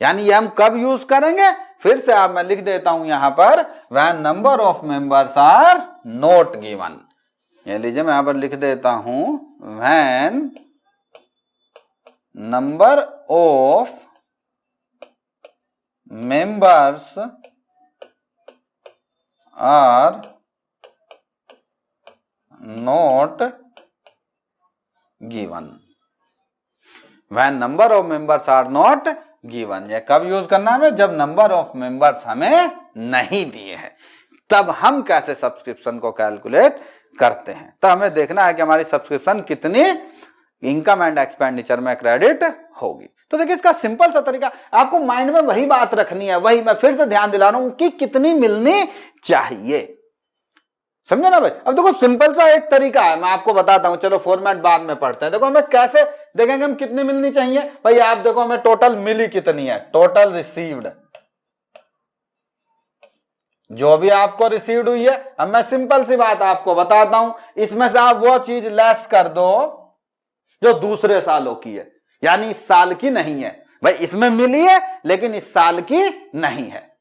यानी ये हम कब यूज करेंगे, फिर से आप मैं लिख देता हूं यहां पर, when number of members are not given. ये लीजिए मैं यहां पर लिख देता हूं, when number of members are not given. When number of members are not given, ये कब यूज करना है, जब नंबर ऑफ मेंबर्स हमें नहीं दिए हैं, तब हम कैसे सब्सक्रिप्शन को कैलकुलेट करते हैं। तो हमें देखना है कि हमारी सब्सक्रिप्शन कितनी इनकम एंड एक्सपेंडिचर में क्रेडिट होगी। तो देखिए इसका सिंपल सा तरीका, आपको माइंड में वही बात रखनी है, वही मैं फिर से ध्यान दिला रहा हूं कि कितनी मिलनी चाहिए, समझे ना भाई। अब देखो सिंपल सा एक तरीका है, मैं आपको बताता हूं, चलो फॉर्मेट बाद में पढ़ते हैं। देखो हमें कैसे देखेंगे हम कितनी मिलनी चाहिए, भाई आप देखो हमें टोटल मिली कितनी है, टोटल रिसीव्ड, जो भी आपको रिसीव्ड हुई है। अब मैं सिंपल सी बात आपको बताता हूं, इसमें से आप वो चीज लेस कर दो जो दूसरे सालों की है, यानी इस साल की नहीं है। भाई इसमें मिली है लेकिन इस साल की नहीं है,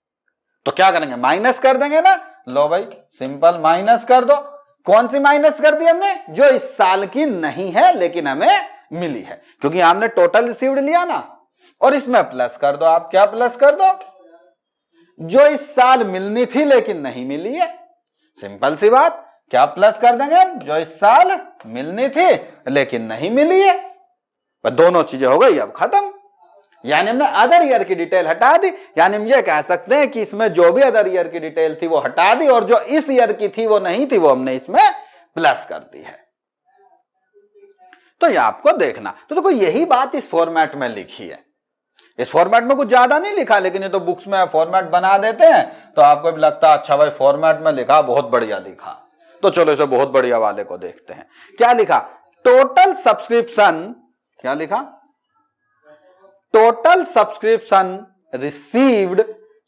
तो क्या करेंगे, माइनस कर देंगे ना। लो भाई सिंपल माइनस कर दो। कौन सी माइनस कर दी हमने, जो इस साल की नहीं है लेकिन हमें मिली है, क्योंकि हमने टोटल रिसीव्ड लिया ना। और इसमें प्लस कर दो, आप क्या प्लस कर दो, जो इस साल मिलनी थी लेकिन नहीं मिली है। सिंपल सी बात, क्या प्लस कर देंगे हम, जो इस साल मिलनी थी लेकिन नहीं मिली है। पर दोनों चीजें हो गई अब खत्म, यानी हमने अदर ईयर की डिटेल हटा दी। यानी हम ये कह सकते हैं कि इसमें जो भी अदर ईयर की डिटेल थी वो हटा दी, और जो इस ईयर की थी वो नहीं थी वो हमने इसमें प्लस कर दी है। तो ये आपको देखना, तो देखो यही बात इस फॉर्मेट में लिखी है। इस फॉर्मेट में कुछ ज्यादा नहीं लिखा, लेकिन ये तो बुक्स में फॉर्मेट बना देते हैं तो आपको भी लगता है अच्छा भाई फॉर्मेट में लिखा, बहुत बढ़िया लिखा। तो चलो इसे बहुत बढ़िया वाले को देखते हैं। क्या लिखा, टोटल सब्सक्रिप्शन, क्या लिखा, total subscription received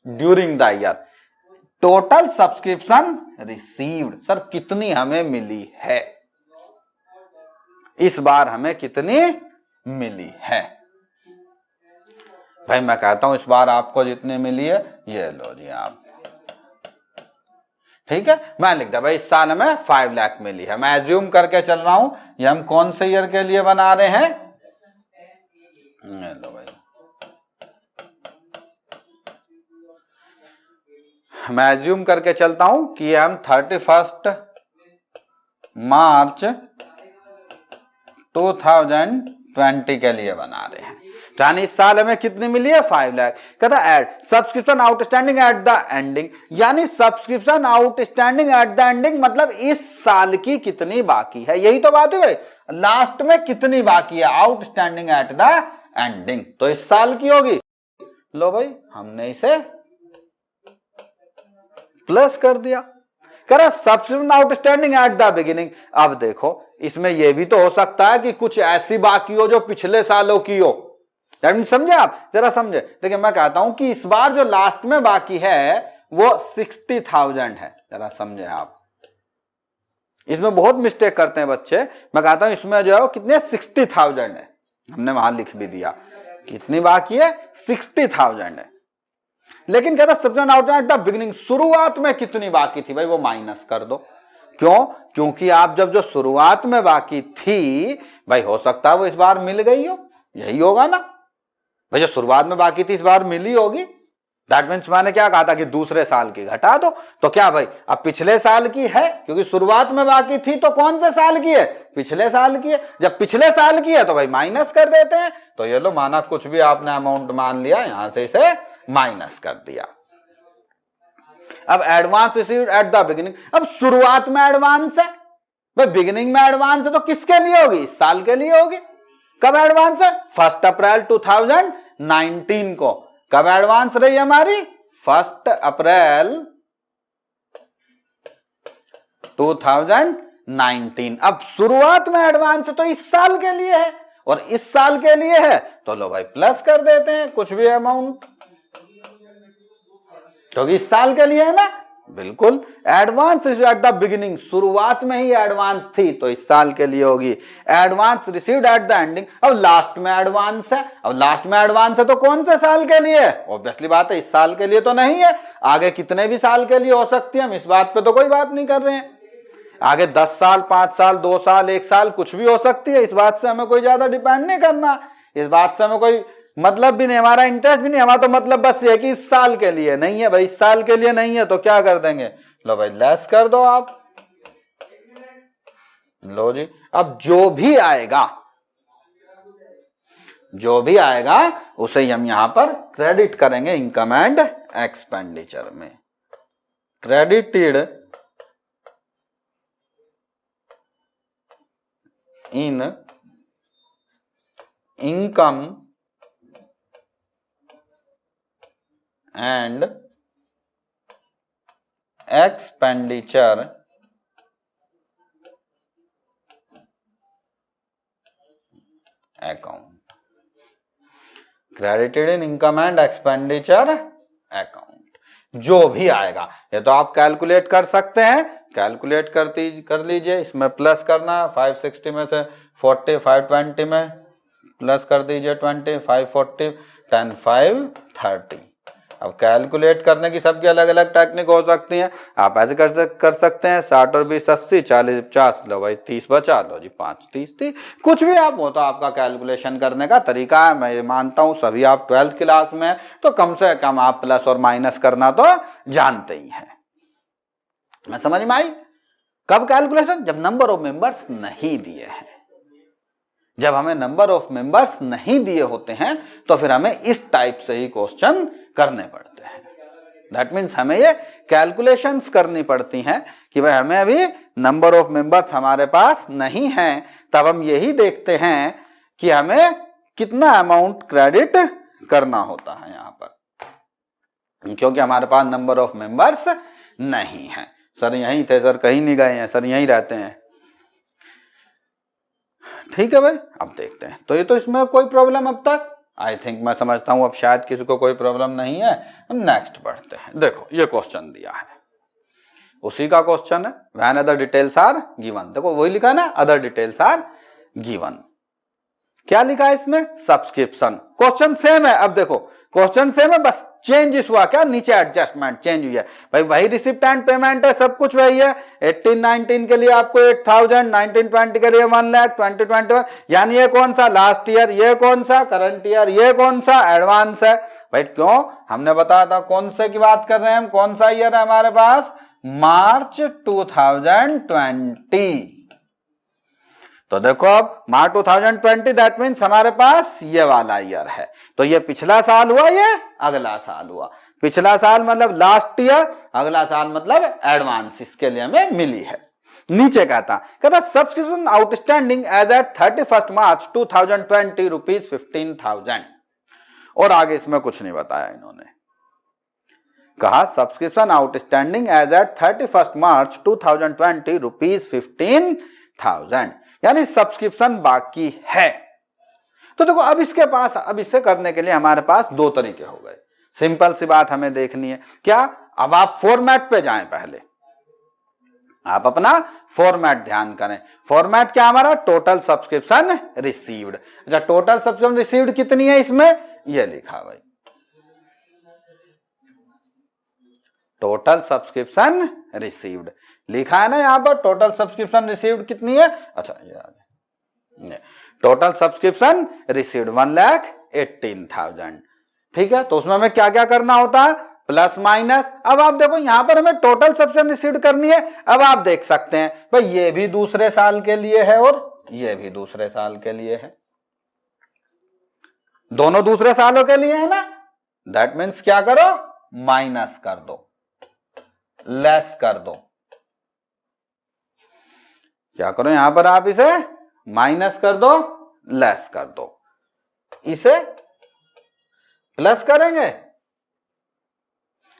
during the year. Total subscription received, sir कितनी हमें मिली है, इस बार हमें कितनी मिली है। भाई मैं कहता हूं इस बार आपको जितनी मिली है ये लो जी आप, ठीक है। मैं लिख दिया भाई इस साल हमें 5 लाख मिली है। मैं एज्यूम करके चल रहा हूं, ये हम कौन से ईयर के लिए बना रहे हैं, लो भाई मैं एज्यूम करके चलता हूं कि हम 31 मार्च 2020 के लिए बना रहे हैं। यानी इस साल हमें कितनी मिली है, 5 लाख। कहता add subscription outstanding at the ending, यानी subscription outstanding at the ending मतलब इस साल की कितनी बाकी है, यही तो बात है भाई। लास्ट में कितनी बाकी है, आउटस्टैंडिंग एट द एंडिंग, तो इस साल की होगी। लो भाई हमने इसे प्लस कर दिया। कह रहा subscription outstanding at the beginning. अब देखो इसमें यह भी तो हो सकता है कि कुछ ऐसी बाकी हो जो पिछले सालों की हो, समझे आप, जरा समझे। देखिए मैं कहता हूं कि इस बार जो लास्ट में बाकी है वो 60,000 है, जरा समझे आप। इसमें बहुत मिस्टेक करते हैं बच्चे। मैं कहता हूं इसमें जो है वो कितने 60,000 है, हमने वहां लिख भी दिया कितनी बाकी है 60,000 है। लेकिन कहता subscription outstanding at the beginning, शुरुआत में कितनी बाकी थी भाई वो माइनस कर दो। क्यों? क्योंकि आप जब जो शुरुआत में बाकी थी भाई हो सकता है वो इस बार मिल गई हो, यही होगा ना भाई, जो शुरुआत में बाकी थी इस बार मिली होगी। दैट मीन्स मैंने क्या कहा था कि दूसरे साल की घटा दो, तो क्या भाई अब पिछले साल की है, क्योंकि शुरुआत में बाकी थी तो कौन से साल की है? पिछले साल की है। जब पिछले साल की है तो भाई माइनस कर देते हैं। तो ये लो माना कुछ भी आपने अमाउंट मान लिया, यहां से इसे माइनस कर दिया। अब advance received at the beginning, अब शुरुआत में एडवांस है भाई, बिगिनिंग में एडवांस है तो किसके लिए होगी? इस साल के लिए होगी। कब एडवांस है? 1 अप्रैल 2019 को। कब एडवांस रही हमारी? 1 अप्रैल 2019। अब शुरुआत में एडवांस तो इस साल के लिए है और इस साल के लिए है तो लो भाई प्लस कर देते हैं कुछ भी अमाउंट, क्योंकि इस साल के लिए है ना। बिल्कुल, एडवांस एट द बिगिनिंग, शुरुआत में ही एडवांस थी तो इस साल के लिए होगी। Advance received eight the ending, अब लास्ट में एडवांस है, अब लास्ट में एडवांस है तो कौन से साल के लिए? ऑब्वियसली बात है इस साल के लिए तो नहीं है, आगे कितने भी साल के लिए हो सकती है, हम इस बात पे तो कोई बात नहीं कर रहे हैं। आगे 10 साल, 5 साल, 2 साल, 1 साल कुछ भी हो सकती है, इस बात से हमें कोई ज्यादा डिपेंड नहीं करना, इस बात से हमें कोई मतलब भी नहीं, हमारा इंटरेस्ट भी नहीं, हमारा तो मतलब बस ये है कि इस साल के लिए नहीं है भाई, इस साल के लिए नहीं है तो क्या कर देंगे? लो भाई लेस कर दो आप। लो जी, अब जो भी आएगा उसे हम यहां पर क्रेडिट करेंगे इनकम एंड एक्सपेंडिचर में। Credited in income and expenditure account. Credited in income and expenditure account, जो भी आएगा ये तो आप कैलकुलेट कर सकते हैं, कैलकुलेट कर लीजिए। इसमें प्लस करना, 560 में से 40, 520 में प्लस कर दीजिए 20, 540, 10, 5, 30। अब कैलकुलेट करने की सबकी अलग अलग टेक्निक हो सकती है, आप ऐसे कर सकते हैं 60 और 20 80, 40 50, लो भाई 30 बचा, लो जी 5 30, कुछ भी आप हो तो आपका कैलकुलेशन करने का तरीका है। मैं ये मानता हूं सभी आप 12th क्लास में तो कम से कम आप प्लस और माइनस करना तो जानते ही हैं। मैं समझ में आई? कब कैलकुलेशन? जब नंबर ऑफ मेंबर्स नहीं दिए हैं, जब हमें नंबर ऑफ मेंबर्स नहीं दिए होते हैं तो फिर हमें इस टाइप से ही क्वेश्चन करने पड़ते हैं। दैट मीन्स हमें ये कैलकुलेशंस करनी पड़ती हैं कि भाई हमें अभी नंबर ऑफ मेंबर्स हमारे पास नहीं है, तब हम यही देखते हैं कि हमें कितना अमाउंट क्रेडिट करना होता है यहां पर, क्योंकि हमारे पास नंबर ऑफ मेंबर्स नहीं है। सर यहीं थे सर, कहीं नहीं गए हैं सर, यहीं रहते हैं। ठीक है भाई, अब देखते हैं। तो ये तो इसमें कोई प्रॉब्लम अब तक आई थिंक मैं समझता हूं अब शायद किसी को कोई प्रॉब्लम नहीं है। हम नेक्स्ट बढ़ते हैं। देखो ये क्वेश्चन दिया है, उसी का क्वेश्चन है, when other details are given. देखो वही लिखा ना, अदर डिटेल्स आर गिवन। क्या लिखा है इसमें? सब्सक्रिप्शन। क्वेश्चन सेम है। अब देखो क्वेश्चन सेम है, बस चेंज हुआ क्या? नीचे एडजस्टमेंट चेंज हुई है भाई, वही रिसिप्ट एंड पेमेंट है, सब कुछ वही है। 18-19 के लिए आपको 8000, 19-20 के लिए 1 लाख, 20-21 यानी ये कौन सा? Last year. ये कौन सा? Current year. ये कौन सा? एडवांस है भाई। क्यों? हमने बताया था कौन से की बात कर रहे हैं हम, कौन सा ईयर है हमारे पास? मार्च 2020। तो देखो अब मार्च 2020 दैट मीन्स हमारे पास ये वाला ईयर है, तो ये पिछला साल हुआ, ये अगला साल हुआ। पिछला साल मतलब लास्ट ईयर, अगला साल मतलब एडवांस, इसके लिए हमें मिली है। नीचे कहता सब्सक्रिप्शन आउटस्टैंडिंग एज एट 31 मार्च 2020 रुपीज 15,000। और आगे इसमें कुछ नहीं बताया इन्होंने, कहा सब्सक्रिप्शन आउटस्टैंडिंग एज एट 31 मार्च 2020 रुपीज 15,000, यानी सब्सक्रिप्शन बाकी है। तो देखो अब इसके पास, अब इसे करने के लिए हमारे पास दो तरीके हो गए। सिंपल सी बात हमें देखनी है क्या? अब आप फॉर्मेट पे जाएं, पहले आप अपना फॉर्मेट ध्यान करें। फॉर्मेट क्या हमारा? Total subscription received. अच्छा टोटल सब्सक्रिप्शन रिसीव्ड कितनी है इसमें? ये लिखा भाई टोटल सब्सक्रिप्शन रिसीव्ड लिखा है ना यहाँ पर, टोटल सब्सक्रिप्शन रिसीव्ड कितनी है, अच्छा ये टोटल सब्सक्रिप्शन रिसीव्ड 1,18,000। ठीक है, तो उसमें हमें क्या क्या करना होता है, प्लस माइनस। अब आप देखो यहां पर हमें टोटल सब्सक्रिप्शन रिसीव्ड करनी है। अब आप देख सकते हैं भाई ये भी दूसरे साल के लिए है और ये भी दूसरे साल के लिए है, दोनों दूसरे सालों के लिए है ना। दैट मीन्स क्या करो, माइनस कर दो, लेस कर दो। क्या करो यहां पर, आप इसे माइनस कर दो, लेस कर दो। इसे प्लस करेंगे,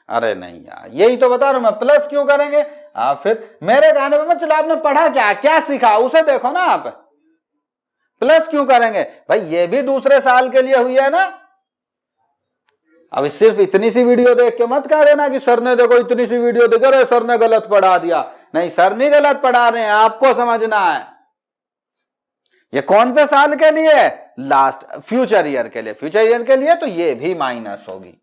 अरे नहीं यार, यही तो बता रहा हूं मैं, प्लस क्यों करेंगे आप, फिर मेरे कहने पर चलो आपने पढ़ा क्या क्या सीखा उसे देखो ना आप, प्लस क्यों करेंगे भाई, ये भी दूसरे साल के लिए हुई है ना। अब सिर्फ इतनी सी वीडियो देख के मत कह देना कि सर ने देखो इतनी सी वीडियो देख रहे सर ने गलत पढ़ा दिया, नहीं सर नहीं गलत पढ़ा रहे हैं, आपको समझना है ये कौन से साल के लिए है, लास्ट फ्यूचर ईयर के लिए, फ्यूचर ईयर के लिए तो ये भी माइनस होगी।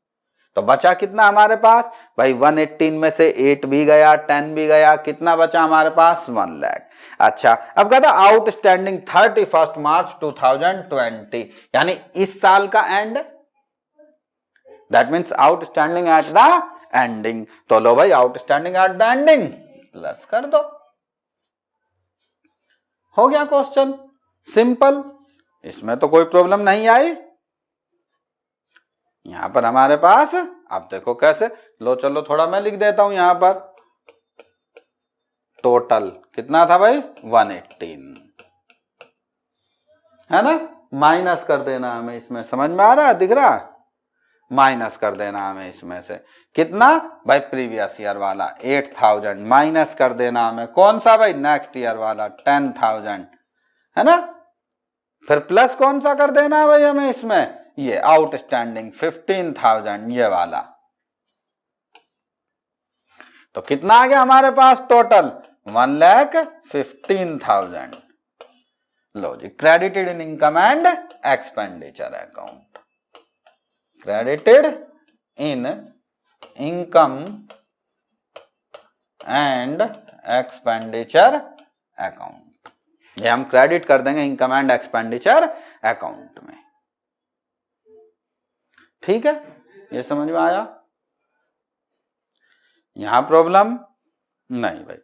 तो बचा कितना हमारे पास भाई, 118 में से 8 भी गया, 10 भी गया, कितना बचा हमारे पास, 1 लाख। अच्छा अब कहता आउटस्टैंडिंग 31 मार्च 2020, यानी इस साल का and, that means outstanding at the ending. तो लो भाई outstanding at the ending plus कर दो, हो गया क्वेश्चन सिंपल, इसमें तो कोई प्रॉब्लम नहीं आई। यहां पर हमारे पास आप देखो कैसे, लो चलो थोड़ा मैं लिख देता हूं यहां पर, टोटल कितना था भाई 118 है ना, माइनस कर देना हमें इसमें, समझ में आ रहा है, दिख रहा है, माइनस कर देना हमें इसमें से कितना भाई, प्रीवियस ईयर वाला 8,000 माइनस कर देना हमें, कौन सा भाई, नेक्स्ट ईयर वाला 10,000 है ना, फिर प्लस कौन सा कर देना है भाई हमें इसमें, ये आउटस्टैंडिंग 15,000 ये वाला। तो कितना आ गया हमारे पास टोटल, 1,15,000। लो जी, credited in income and expenditure account, credited in income and expenditure account, ये हम क्रेडिट कर देंगे इनकम एंड एक्सपेंडिचर अकाउंट में। ठीक है, ये समझ में आया, यहां प्रॉब्लम नहीं भाई।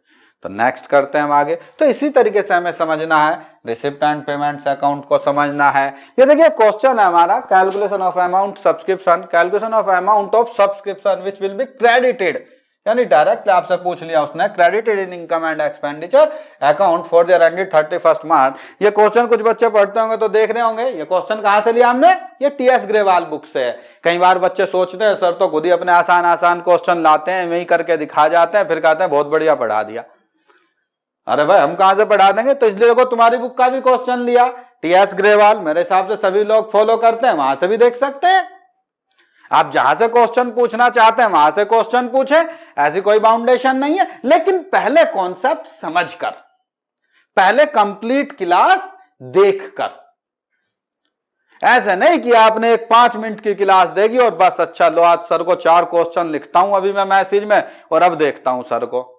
तो नेक्स्ट करते हैं हम आगे। तो इसी तरीके से हमें समझना है, रिसिप्ट एंड पेमेंट्स अकाउंट को समझना है। ये देखिए क्वेश्चन है हमारा, calculation of amount subscription, calculation of amount of subscription which will be credited, यानी डायरेक्ट आपसे पूछ लिया उसने, credited in income and expenditure account for the ended 31 मार्च। ये क्वेश्चन कुछ बच्चे पढ़ते होंगे तो देख रहे होंगे, ये क्वेश्चन कहां से लिया हमने, ये टीएस ग्रेवाल बुक से है। कई बार बच्चे सोचते हैं सर तो खुद ही अपने आसान आसान क्वेश्चन लाते हैं, वही करके दिखा जाते हैं, फिर कहते हैं बहुत बढ़िया पढ़ा दिया। अरे भाई हम कहां से पढ़ा देंगे, तो इसलिए देखो तुम्हारी बुक का भी क्वेश्चन लिया टीएस ग्रेवाल, मेरे हिसाब से सभी लोग फॉलो करते हैं, वहां से भी देख सकते हैं। आप जहां से क्वेश्चन पूछना चाहते हैं वहां से क्वेश्चन पूछे, ऐसी कोई बाउंडेशन नहीं है, लेकिन पहले कॉन्सेप्ट समझकर, पहले कंप्लीट क्लास देखकर, ऐसे नहीं कि आपने एक 5 मिनट की क्लास देगी और बस अच्छा लो आज सर को 4 क्वेश्चन लिखता हूं अभी मैं मैसेज में और अब देखता हूं सर को,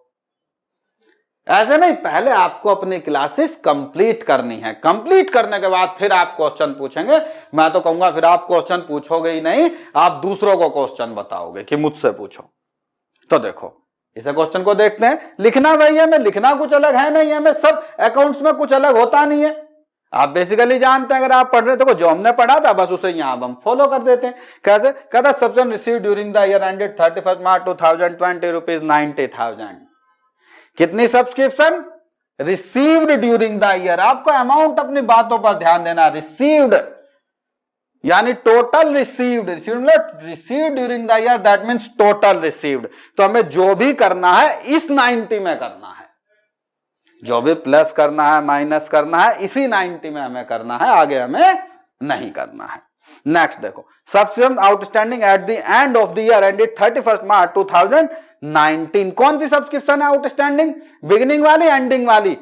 ऐसे नहीं। पहले आपको अपनी क्लासेस कंप्लीट करनी है, कंप्लीट करने के बाद फिर आप क्वेश्चन पूछेंगे। मैं तो कहूंगा फिर आप क्वेश्चन पूछोगे ही नहीं, आप दूसरों को क्वेश्चन बताओगे कि मुझसे पूछो। तो देखो इसे क्वेश्चन को देखते हैं, लिखना वही है, मैं लिखना कुछ अलग है नहीं है, मैं सब अकाउंट्स में कुछ अलग होता नहीं है, आप बेसिकली जानते हैं। अगर आप पढ़ रहे देखो जो हमने पढ़ा था बस उसे यहां हम फॉलो कर देते हैं। कैसे कहता, subscription received during the year ended 31 March 2020 rupees 90,000। कितनी subscription received during the year, आपको अमाउंट अपनी बातों पर ध्यान देना, रिसीव्ड यानी total received, received during the year that means total received. तो हमें जो भी करना है इस 90 में करना है, जो भी प्लस करना है माइनस करना है इसी 90 में हमें करना है, आगे हमें नहीं करना है। नेक्स्ट देखो, subscription outstanding at the end of the year ended 31 मार्च 2019, कौन सी सब्सक्रिप्शन है आउटस्टैंडिंग, बिगिनिंग वाली एंडिंग वाली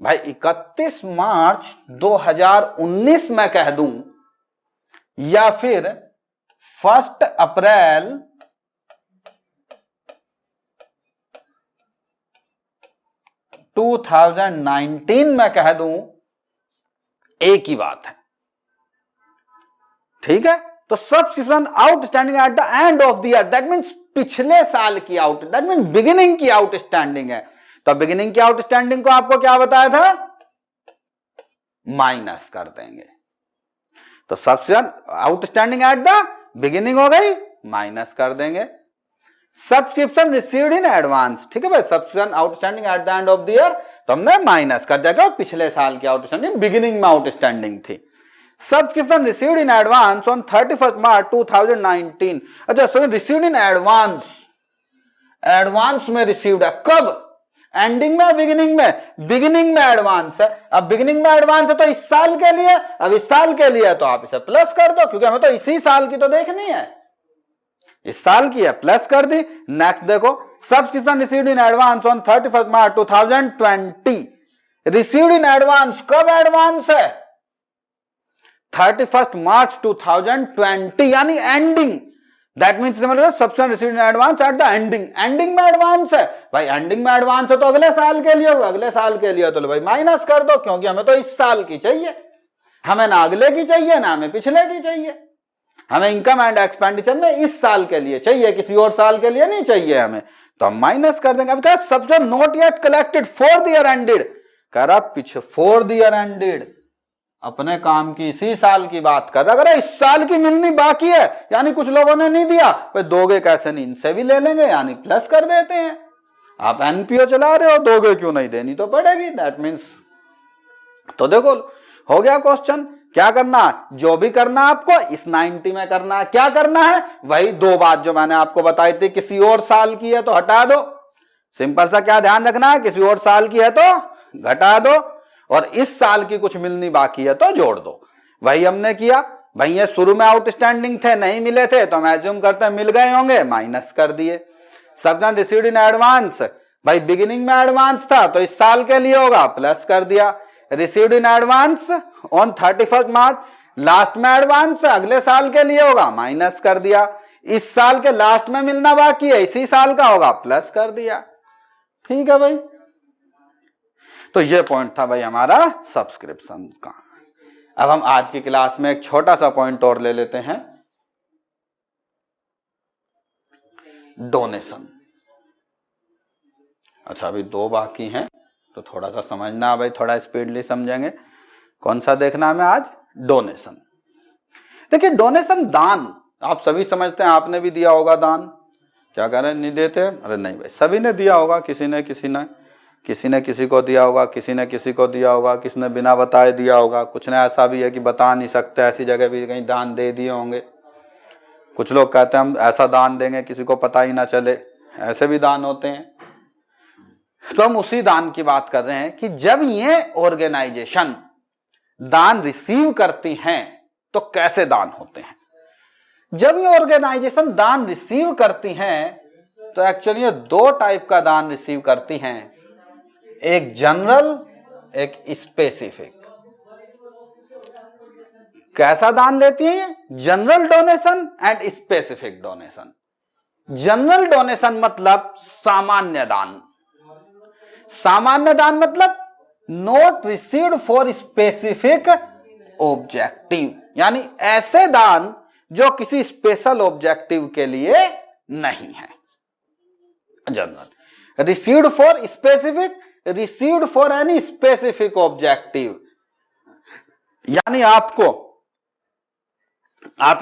भाई, 31 मार्च 2019 में कह दूं या फिर 1 अप्रैल 2019 में कह दूं, एक ही बात है। ठीक है, तो subscription outstanding at the end of the year, that means पिछले साल की दैट मीन्स बिगिनिंग की आउटस्टैंडिंग है। तो बिगिनिंग की आउटस्टैंडिंग को आपको क्या बताया था, माइनस कर देंगे। तो subscription outstanding at the beginning हो गई, माइनस कर देंगे। सब्सक्रिप्शन रिसीव्ड इन एडवांस, ठीक है भाई, subscription outstanding at the end of the year, तो हमने माइनस कर दिया, पिछले साल की आउटस्टैंडिंग बिगिनिंग में आउटस्टैंडिंग थी। Subscription received in advance on 31 मार्च 2019। अच्छा सो रिसीव्ड इन एडवांस, एडवांस में रिसीव्ड है, कब, एंडिंग में, बिगिनिंग में, बिगिनिंग में एडवांस है। अब बिगिनिंग में एडवांस है तो इस साल के लिए, अब इस साल के लिए तो आप इसे प्लस कर दो, क्योंकि हमें तो इसी साल की तो देखनी है, इस साल की है, प्लस कर दी। नेक्स्ट देखो, subscription received in advance on 31 March 2020। Received in advance, कब एडवांस है, 31 मार्च 2020, यानी ending, that means subscription received in advance at the ending, ending में एडवांस है भाई, एंडिंग में एडवांस है तो अगले साल के लिए होगा, अगले साल के लिए तो भाई माइनस कर दो, क्योंकि हमें तो इस साल की चाहिए, हमें ना अगले की चाहिए ना हमें पिछले की चाहिए, हमें इनकम एंड एक्सपेंडिचर में इस साल के लिए चाहिए, किसी और साल के लिए नहीं चाहिए हमें, तो हम माइनस कर देंगे। अब क्या, subscription not yet collected for the year ended, कह रहा पीछे फॉर द ईयर एंडेड, अपने काम की इसी साल की बात कर रहा, अगर इस साल की मिलनी बाकी है, यानी कुछ लोगों ने नहीं दिया, भाई दोगे कैसे नहीं, इनसे भी ले लेंगे, यानी प्लस कर देते हैं। आप एनपीओ चला रहे हो, दोगे क्यों नहीं, देनी तो पड़ेगी, दैट मीन्स। तो देखो हो गया क्वेश्चन, क्या करना, जो भी करना आपको इस 90 में करना है, क्या करना है, वही दो बात जो मैंने आपको बताई थी, किसी और साल की है तो हटा दो, सिंपल सा क्या ध्यान रखना है, किसी और साल की है तो घटा दो, और इस साल की कुछ मिलनी बाकी है तो जोड़ दो, वही हमने किया। भाई ये शुरू में आउटस्टैंडिंग थे, नहीं मिले थे, तो हम एज्यूम करते हैं मिल गए होंगे, माइनस कर दिए। सब्सक्रिप्शन रिसीव्ड इन एडवांस, भाई बिगिनिंग में एडवांस था तो इस साल के लिए होगा, प्लस कर दिया। Received in advance on 31 March, last में एडवांस अगले साल के लिए होगा, माइनस कर दिया। इस साल के लास्ट में मिलना बाकी है, इसी साल का होगा, प्लस कर दिया। ठीक है भाई, तो ये पॉइंट था भाई हमारा सब्सक्रिप्शन का। अब हम आज की क्लास में एक छोटा सा पॉइंट और ले लेते हैं, डोनेशन। अच्छा अभी दो बाकी हैं, तो थोड़ा सा समझना भाई, थोड़ा स्पीडली समझेंगे। कौन सा देखना हमें आज, डोनेशन। देखिए डोनेशन दान, आप सभी समझते हैं, आपने भी दिया होगा दान, क्या कह रहे हैं, नहीं देते, अरे नहीं भाई सभी ने दिया होगा, किसी ने किसी को दिया होगा, किसी ने किसी को दिया होगा, किसी ने बिना बताए दिया होगा, कुछ ने ऐसा भी है कि बता नहीं सकते, ऐसी जगह भी कहीं दान दे दिए होंगे। कुछ लोग कहते हैं हम ऐसा दान देंगे किसी को पता ही ना चले, ऐसे भी दान होते हैं। तो हम उसी दान की बात कर रहे हैं कि जब ये ऑर्गेनाइजेशन दान रिसीव करती हैं तो कैसे दान होते हैं। जब ये ऑर्गेनाइजेशन दान रिसीव करती हैं तो एक्चुअली ये दो टाइप का दान रिसीव करती हैं, एक जनरल एक स्पेसिफिक। कैसा दान लेती है ये, general donation and specific donation. General donation मतलब सामान्य दान, सामान्य दान मतलब not received for specific objective, यानी ऐसे दान जो किसी स्पेशल ऑब्जेक्टिव के लिए नहीं है। General received for specific, received for any specific objective, यानी आप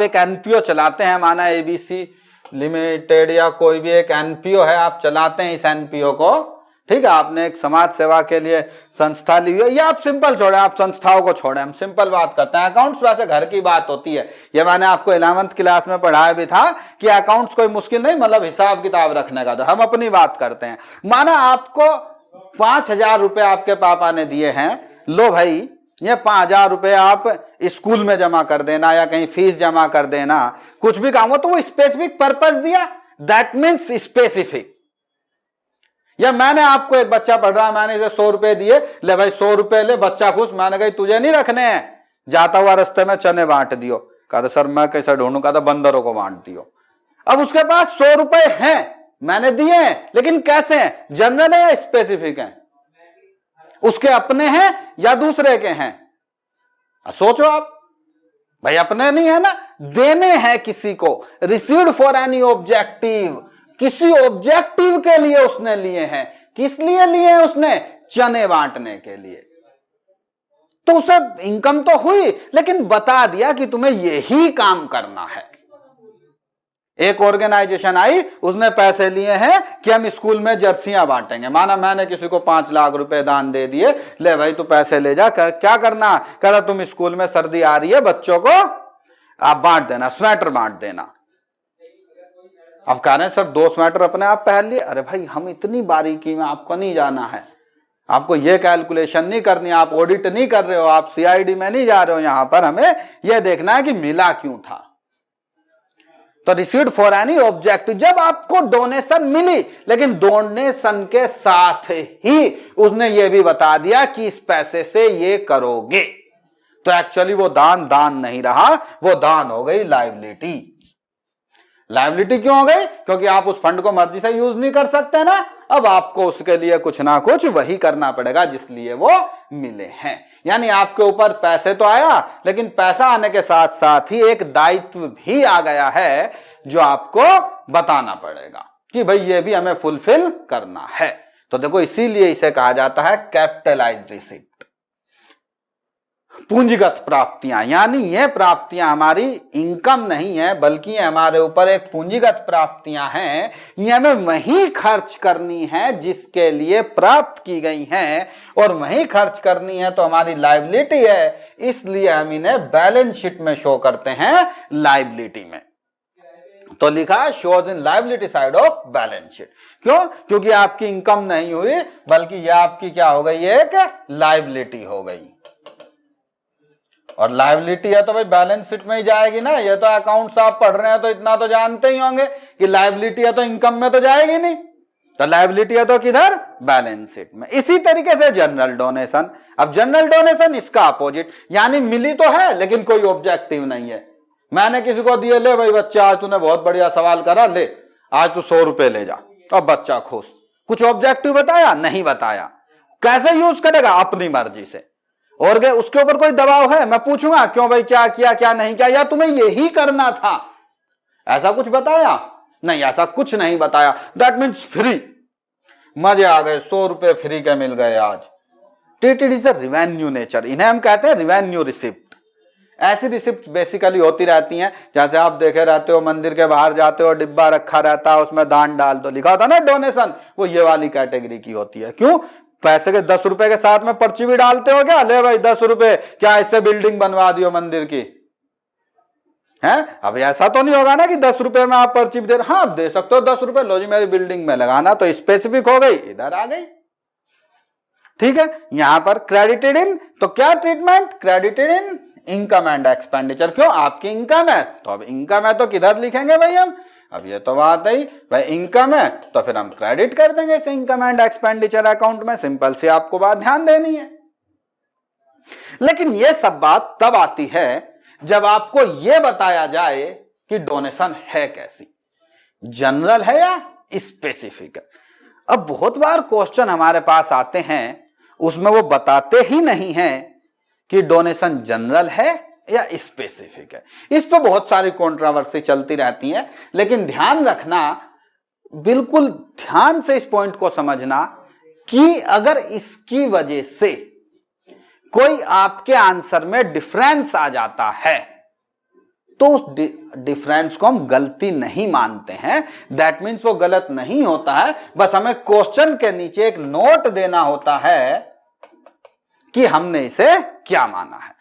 एक एनपीओ चलाते हैं, माना एबीसी लिमिटेड या कोई भी एक एनपीओ है, आप चलाते हैं इस एनपीओ को, ठीक है, आपने एक समाज सेवा के लिए संस्था ली हुई है, या आप सिंपल छोड़े, आप संस्थाओं को छोड़े, हम सिंपल बात करते हैं। अकाउंट्स वैसे घर की बात होती है, ये मैंने आपको 11th क्लास में पढ़ाया भी था कि अकाउंट्स कोई मुश्किल नहीं, मतलब हिसाब किताब रखने का, तो हम अपनी बात करते हैं। माना आपको 5,000 रुपए आपके पापा ने दिए हैं, लो भाई ये 5,000 रुपए आप स्कूल में जमा कर देना या कहीं फीस जमा कर देना, कुछ भी काम हो, तो वो स्पेसिफिक पर्पस दिया, दैट मीन्स स्पेसिफिक। या मैंने आपको, एक बच्चा पढ़ रहा है, मैंने इसे 100 रुपए दिए, ले भाई 100 रुपए ले, बच्चा खुश, मैंने कहा तुझे नहीं रखने हैं, जाता हुआ रास्ते में चने बांट दियो, कहा सर मैं कैसे ढूंढूं, कहा बंदरों को बांट दियो। अब उसके पास 100 रुपए हैं, मैंने दिए हैं, लेकिन कैसे हैं, जनरल है या स्पेसिफिक है, उसके अपने हैं या दूसरे के हैं? सोचो आप भाई, अपने नहीं है ना, देने हैं किसी को। रिसीव्ड फॉर एनी ऑब्जेक्टिव, किसी ऑब्जेक्टिव के लिए उसने लिए हैं। किस लिए लिए हैं उसने? चने बांटने के लिए। तो उसे इनकम तो हुई, लेकिन बता दिया कि तुम्हें यही काम करना है। एक ऑर्गेनाइजेशन आई, उसने पैसे लिए हैं कि हम स्कूल में जर्सियां बांटेंगे। माना मैंने किसी को 5 लाख रुपए दान दे दिए, ले भाई तू पैसे ले जा, क्या करना? कह रहा तुम स्कूल में सर्दी आ रही है, बच्चों को आप बांट देना, स्वेटर बांट देना। अब कह रहे हैं सर 2 स्वेटर अपने आप पहन लिए। अरे भाई हम इतनी बारीकी में आपको नहीं जाना है, आपको ये कैलकुलेशन नहीं करनी, आप ऑडिट नहीं कर रहे हो, आप सीआईडी में नहीं जा रहे हो। यहां पर हमें यह देखना है कि मिला क्यों था। तो रिसीव्ड फॉर एनी ऑब्जेक्टिव, जब आपको डोनेशन मिली, लेकिन डोनेशन के साथ ही उसने ये भी बता दिया कि इस पैसे से ये करोगे, तो एक्चुअली वो दान नहीं रहा, वो दान हो गई लायबिलिटी। लायबिलिटी क्यों हो गई? क्योंकि आप उस फंड को मर्जी से यूज नहीं कर सकते ना, अब आपको उसके लिए कुछ ना कुछ वही करना पड़ेगा जिसलिए वो मिले हैं। यानी आपके ऊपर पैसे तो आया, लेकिन पैसा आने के साथ साथ ही एक दायित्व भी आ गया है जो आपको बताना पड़ेगा कि भाई ये भी हमें फुलफिल करना है। तो देखो इसीलिए इसे कहा जाता है कैपिटलाइज्ड रिसिप्ट, पूंजीगत प्राप्तियां। यानी ये प्राप्तियां हमारी इनकम नहीं है, बल्कि हमारे ऊपर एक पूंजीगत प्राप्तियां हैं। ये हमें वही खर्च करनी है जिसके लिए प्राप्त की गई हैं, और वही खर्च करनी है तो हमारी लायबिलिटी है, इसलिए हम इन्हें बैलेंस शीट में शो करते हैं लायबिलिटी में। तो लिखा है shows in liability side of balance sheet. क्यों? क्योंकि आपकी इनकम नहीं हुई, बल्कि यह आपकी क्या हो गई? एक लायबिलिटी हो गई। और लायबिलिटी है तो भाई बैलेंस शीट में ही जाएगी ना। ये तो अकाउंट्स आप पढ़ रहे हैं तो इतना तो जानते ही होंगे कि लायबिलिटी है तो इनकम में तो जाएगी नहीं, तो लायबिलिटी है तो किधर? बैलेंस शीट में। इसी तरीके से जनरल डोनेशन। अब जनरल डोनेशन इसका अपोजिट, यानी मिली तो है लेकिन कोई ऑब्जेक्टिव नहीं है। मैंने किसी को दिए, ले भाई बच्चा आज तूने बहुत बढ़िया सवाल करा, ले आज तू 100 रुपए ले जा। अब बच्चा खुश। कुछ ऑब्जेक्टिव बताया? नहीं बताया। कैसे यूज करेगा? अपनी मर्जी से। और उसके ऊपर कोई दबाव है? मैं पूछूंगा क्यों भाई, क्या किया क्या नहीं किया, या तुम्हें यही करना था, ऐसा कुछ बताया? नहीं, ऐसा कुछ नहीं बताया। That means free. मजे आ गए, 100 रुपए फ्री के मिल गए आज। Treated is a revenue nature. इन्हें हम कहते हैं रिवेन्यू रिसिप्ट। ऐसी रिसिप्ट बेसिकली होती रहती हैं, जैसे आप देखे रहते हो मंदिर के बाहर जाते हो, डिब्बा रखा रहता है, उसमें दान डाल दो लिखा होता है ना, डोनेशन। वो ये वाली कैटेगरी की होती है। क्यों? पैसे के 10 रुपए के साथ में पर्ची भी डालते हो क्या? ले भाई 10 रुपए, क्या इससे बिल्डिंग बनवा दियो मंदिर की, है? अब ऐसा तो नहीं होगा ना कि 10 रुपए में आप पर्ची भी दे रहे। हाँ, आप दे सकते हो 10 रुपए, लो जी मेरी बिल्डिंग में लगाना, तो स्पेसिफिक हो गई, इधर आ गई। ठीक है। यहां पर क्रेडिटेड इन, तो क्या treatment? Credited in income and expenditure. क्यों? आपकी इनकम है, तो अब इनकम है तो किधर लिखेंगे भाई हम? अब ये तो बात है भाई, इनकम है तो फिर हम क्रेडिट कर देंगे इसे इनकम एंड एक्सपेंडिचर अकाउंट में। सिंपल सी आपको बात ध्यान देनी है। लेकिन ये सब बात तब आती है जब आपको यह बताया जाए कि डोनेशन है कैसी, जनरल है या स्पेसिफिक है। अब बहुत बार क्वेश्चन हमारे पास आते हैं, उसमें वो बताते ही नहीं है कि डोनेशन जनरल है या स्पेसिफिक है। इस पे बहुत सारी कंट्रोवर्सी चलती रहती है, लेकिन ध्यान रखना, बिल्कुल ध्यान से इस पॉइंट को समझना कि अगर इसकी वजह से कोई आपके आंसर में डिफरेंस आ जाता है तो उस डिफरेंस को हम गलती नहीं मानते हैं। दैट मीन्स वो गलत नहीं होता है, बस हमें क्वेश्चन के नीचे एक नोट देना होता है कि हमने इसे क्या माना है।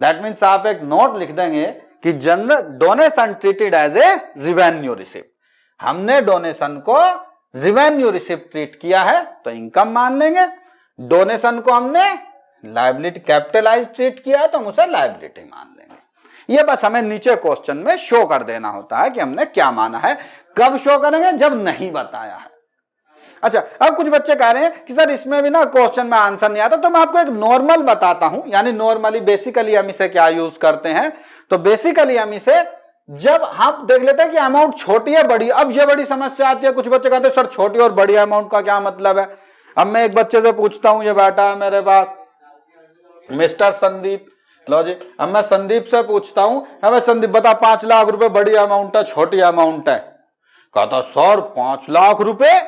दैट मीन्स आप एक नोट लिख देंगे कि general donation treated as a revenue receipt. हमने डोनेशन को रिवेन्यू रिसिप्ट ट्रीट किया है तो इनकम मान लेंगे। डोनेशन को हमने लायबिलिटी कैपिटलाइज ट्रीट किया है तो हम उसे लायबिलिटी मान लेंगे। ये बस हमें नीचे क्वेश्चन में शो कर देना होता है कि हमने क्या माना है। कब शो करेंगे? जब नहीं बताया है। अच्छा, अब कुछ बच्चे कह रहे हैं कि सर इसमें भी ना क्वेश्चन में आंसर नहीं आता, तो मैं आपको एक नॉर्मल बताता हूं। यानी नॉर्मली बेसिकली हम इसे क्या यूज करते हैं, तो बेसिकली हम इसे जब हम देख लेते हैं कि अमाउंट छोटी है बड़ी, अब ये बड़ी समस्या आती है। कुछ बच्चे कहते हैं सर छोटी और बड़ी अमाउंट का क्या मतलब है? अब मैं एक बच्चे से पूछता हूं, ये बैठा है मेरे पास मिस्टर संदीप, लो जी, अब मैं संदीप से पूछता हूं, हमें संदीप बता 5 लाख रुपए बड़ी अमाउंट है छोटी अमाउंट है? कहता सर 5 लाख रुपए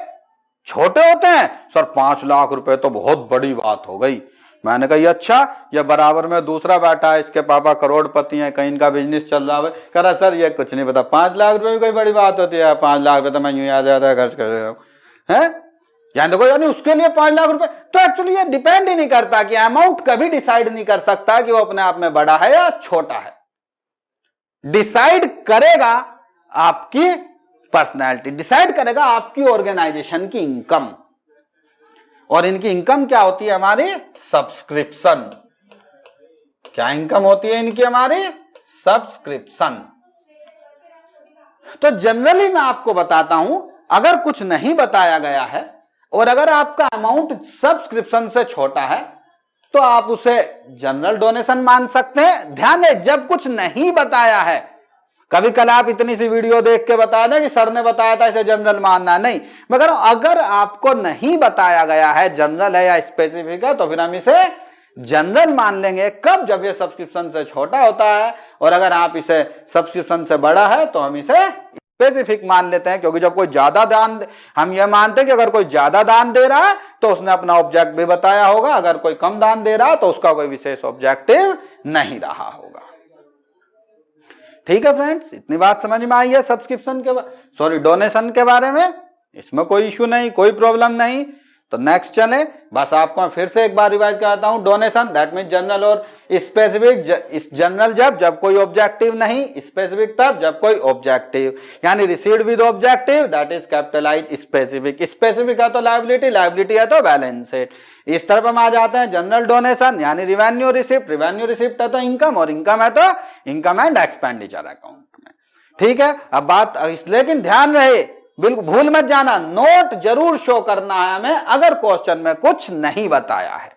छोटे होते हैं सर, 5 लाख रुपए तो बहुत बड़ी बात हो गई। मैंने कहा अच्छा, ये बराबर में दूसरा बैठा है, इसके पापा करोड़पति हैं, कहीं इनका बिजनेस चल रहा है। कह रहा सर ये कुछ नहीं पता, 5 लाख रुपए भी कोई बड़ी बात होती है? 5 लाख रुपए तो मैं यूं याद आता खर्च कर देता हूं है। यानी देखो, यानी उसके लिए 5 लाख रुपए। तो एक्चुअली ये डिपेंड ही नहीं करता कि अमाउंट कभी डिसाइड नहीं कर सकता कि वो अपने आप में बड़ा है या छोटा है। डिसाइड करेगा आपकी पर्सनैलिटी, डिसाइड करेगा आपकी ऑर्गेनाइजेशन की इनकम। और इनकी इनकम क्या होती है? हमारी सब्सक्रिप्शन। क्या इनकम होती है इनकी? हमारी सब्सक्रिप्शन। तो जनरली मैं आपको बताता हूं, अगर कुछ नहीं बताया गया है और अगर आपका अमाउंट सब्सक्रिप्शन से छोटा है तो आप उसे जनरल डोनेशन मान सकते हैं। ध्यान है, जब कुछ नहीं बताया है, कभी कल आप इतनी सी वीडियो देख के बता दें कि सर ने बताया था इसे जनरल मानना, नहीं। मगर अगर आपको नहीं बताया गया है जनरल है या स्पेसिफिक है तो फिर हम इसे जनरल मान लेंगे। कब? जब ये सब्सक्रिप्शन से छोटा होता है, और अगर आप इसे सब्सक्रिप्शन से बड़ा है तो हम इसे स्पेसिफिक मान लेते हैं। क्योंकि जब कोई ज्यादा दान, हम ये मानते हैं कि अगर कोई ज्यादा दान दे रहा है तो उसने अपना ऑब्जेक्ट भी बताया होगा, अगर कोई कम दान दे रहा है तो उसका कोई विशेष ऑब्जेक्टिव नहीं रहा होगा। ठीक है फ्रेंड्स, इतनी बात समझ में आई है सब्सक्रिप्शन के डोनेशन के बारे में? इसमें कोई इश्यू नहीं, कोई प्रॉब्लम नहीं। तो नेक्स्ट चले, बस आपको मैं फिर से एक बार रिवाइज कराता हूं। डोनेशन दैट मीन जनरल और स्पेसिफिक। जनरल जब कोई ऑब्जेक्टिव नहीं, स्पेसिफिक तब जब कोई ऑब्जेक्टिव, यानी received with objective that is capitalize specific. Specific है तो लायबिलिटी, लायबिलिटी है तो बैलेंस शीट। इस तरफ हम आ जाते हैं जनरल डोनेशन, यानी रिवेन्यू रिसिप्ट। रिवेन्यू रिसिप्ट है तो इनकम, और इनकम है तो इनकम एंड एक्सपेंडिचर अकाउंट में। ठीक है, अब बात, लेकिन ध्यान रहे, बिल्कुल भूल मत जाना, नोट जरूर शो करना है हमें अगर क्वेश्चन में कुछ नहीं बताया है।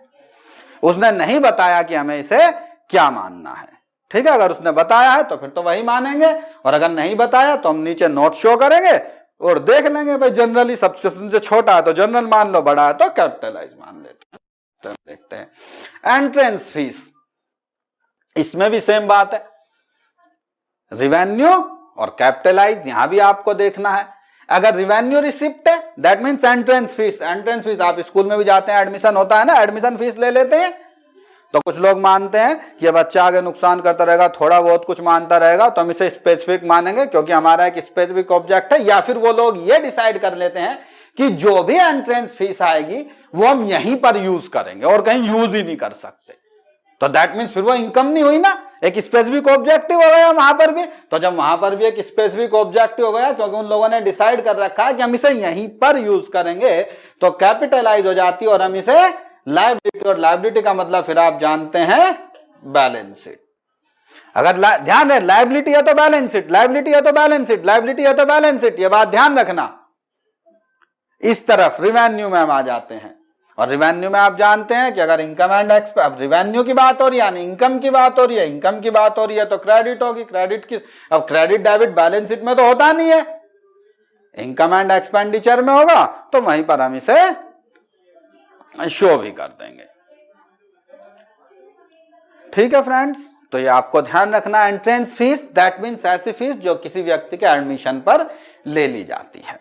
उसने नहीं बताया कि हमें इसे क्या मानना है। ठीक है, अगर उसने बताया है तो फिर तो वही मानेंगे, और अगर नहीं बताया तो हम नीचे नोट शो करेंगे और देख लेंगे भाई जनरली सब्सक्रिप्शन से छोटा है तो जनरल मान लो, बड़ा है तो कैपिटलाइज मान लेते हैं। तो देखते हैं एंट्रेंस फीस, इसमें भी सेम बात है, रिवेन्यू और कैपिटलाइज यहां भी आपको देखना है। अगर रिवेन्यू रिसिप्ट है that means entrance fees. Entrance fees आप स्कूल में भी जाते हैं, एडमिशन होता है ना, एडमिशन फीस ले लेते हैं। तो कुछ लोग मानते हैं कि ये बच्चा आगे नुकसान करता रहेगा, थोड़ा बहुत कुछ मानता रहेगा, तो हम इसे स्पेसिफिक मानेंगे क्योंकि हमारा एक स्पेसिफिक ऑब्जेक्ट है। या फिर वो लोग ये डिसाइड कर लेते हैं कि जो भी एंट्रेंस फीस आएगी वो हम यहीं पर यूज करेंगे और कहीं यूज ही नहीं कर सकते। तो दैट मीन्स फिर वो इनकम नहीं हुई ना, एक स्पेसिफिक ऑब्जेक्टिव हो गया वहां पर भी। तो जब वहां पर भी एक स्पेसिफिक ऑब्जेक्टिव हो गया, क्योंकि उन लोगों ने डिसाइड कर रखा है कि हम इसे यहीं पर यूज करेंगे, तो कैपिटलाइज हो जाती है और हम इसे लायबिलिटी, और लायबिलिटी का मतलब फिर आप जानते हैं बैलेंस शीट। अगर ध्यान है, लायबिलिटी है तो बैलेंस शीट, लायबिलिटी है तो बैलेंस शीट, लायबिलिटी है तो बैलेंस शीट, ये बात ध्यान रखना। इस तरफ रिवेन्यू में हम आ जाते हैं, और रिवेन्यू में आप जानते हैं कि अगर इनकम एंड एक्सपेंस, अब रिवेन्यू की बात हो रही है यानी इनकम की बात हो रही है, इनकम की बात हो रही है तो क्रेडिट होगी, क्रेडिट की, अब क्रेडिट डेबिट बैलेंस शीट में तो होता नहीं है, इनकम एंड एक्सपेंडिचर में होगा, तो वहीं पर हम इसे शो भी कर देंगे। ठीक है फ्रेंड्स, तो ये आपको ध्यान रखना, एंट्रेंस फीस दैट मीन्स ऐसी फीस जो किसी व्यक्ति के एडमिशन पर ले ली जाती है।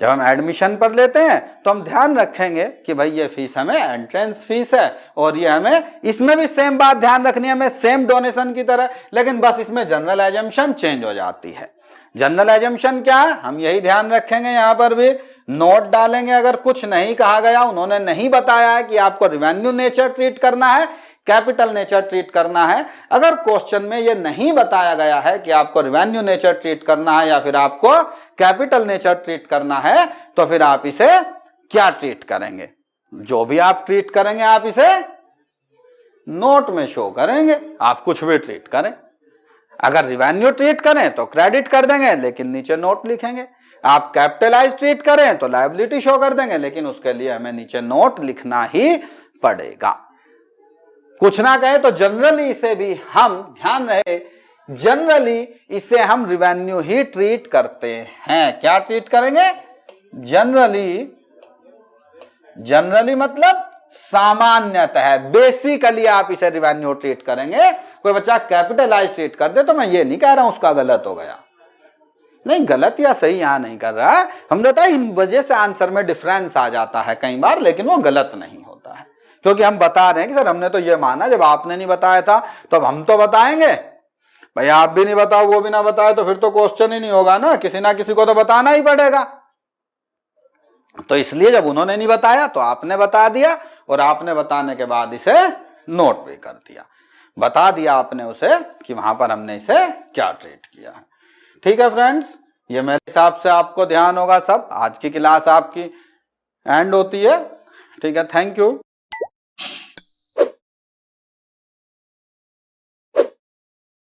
जब हम एडमिशन पर लेते हैं तो हम ध्यान रखेंगे कि भाई ये फीस हमें एंट्रेंस फीस है, और ये हमें, इसमें भी सेम बात ध्यान रखनी है हमें, सेम डोनेशन की तरह, लेकिन बस इसमें जनरल एजम्पशन चेंज हो जाती है। जनरल एजम्पशन क्या है, हम यही ध्यान रखेंगे, यहां पर भी नोट डालेंगे अगर कुछ नहीं कहा गया, उन्होंने नहीं बताया है कि आपको रिवेन्यू नेचर ट्रीट करना है, कैपिटल नेचर ट्रीट करना है। अगर क्वेश्चन में ये नहीं बताया गया है कि आपको रिवेन्यू नेचर ट्रीट करना है या फिर आपको कैपिटल नेचर ट्रीट करना है, तो फिर आप इसे क्या ट्रीट करेंगे? जो भी आप ट्रीट करेंगे आप इसे नोट में शो करेंगे, आप कुछ भी ट्रीट करें। अगर रिवेन्यू ट्रीट करें तो क्रेडिट कर देंगे लेकिन नीचे नोट लिखेंगे, आप कैपिटलाइज ट्रीट करें तो लायबिलिटी शो कर देंगे, लेकिन उसके लिए हमें नीचे नोट लिखना ही पड़ेगा। कुछ ना कहे तो जनरली इसे भी हम, ध्यान रहे, जनरली इसे हम रिवेन्यू ही ट्रीट करते हैं। क्या ट्रीट करेंगे? जनरली जनरली मतलब सामान्यतः, बेसिकली आप इसे रिवेन्यू ट्रीट करेंगे। कोई बच्चा कैपिटलाइज ट्रीट कर दे तो मैं ये नहीं कह रहा हूं उसका गलत हो गया, नहीं, गलत या सही यहां नहीं कर रहा है। हम बताए इन वजह से आंसर में डिफरेंस आ जाता है कई बार, लेकिन वो गलत नहीं होता है, क्योंकि हम बता रहे हैं कि सर हमने तो ये माना, जब आपने नहीं बताया था तो अब हम तो बताएंगे। भाई आप भी नहीं बताओ, वो भी ना बताए तो फिर तो क्वेश्चन ही नहीं होगा ना, किसी ना किसी को तो बताना ही पड़ेगा। तो इसलिए जब उन्होंने नहीं बताया तो आपने बता दिया, और आपने बताने के बाद इसे नोट भी कर दिया, बता दिया आपने उसे कि वहां पर हमने इसे क्या ट्रीट किया है। ठीक है फ्रेंड्स, ये मेरे हिसाब से आपको ध्यान होगा सब। आज की क्लास आपकी एंड होती है। ठीक है, थैंक यू।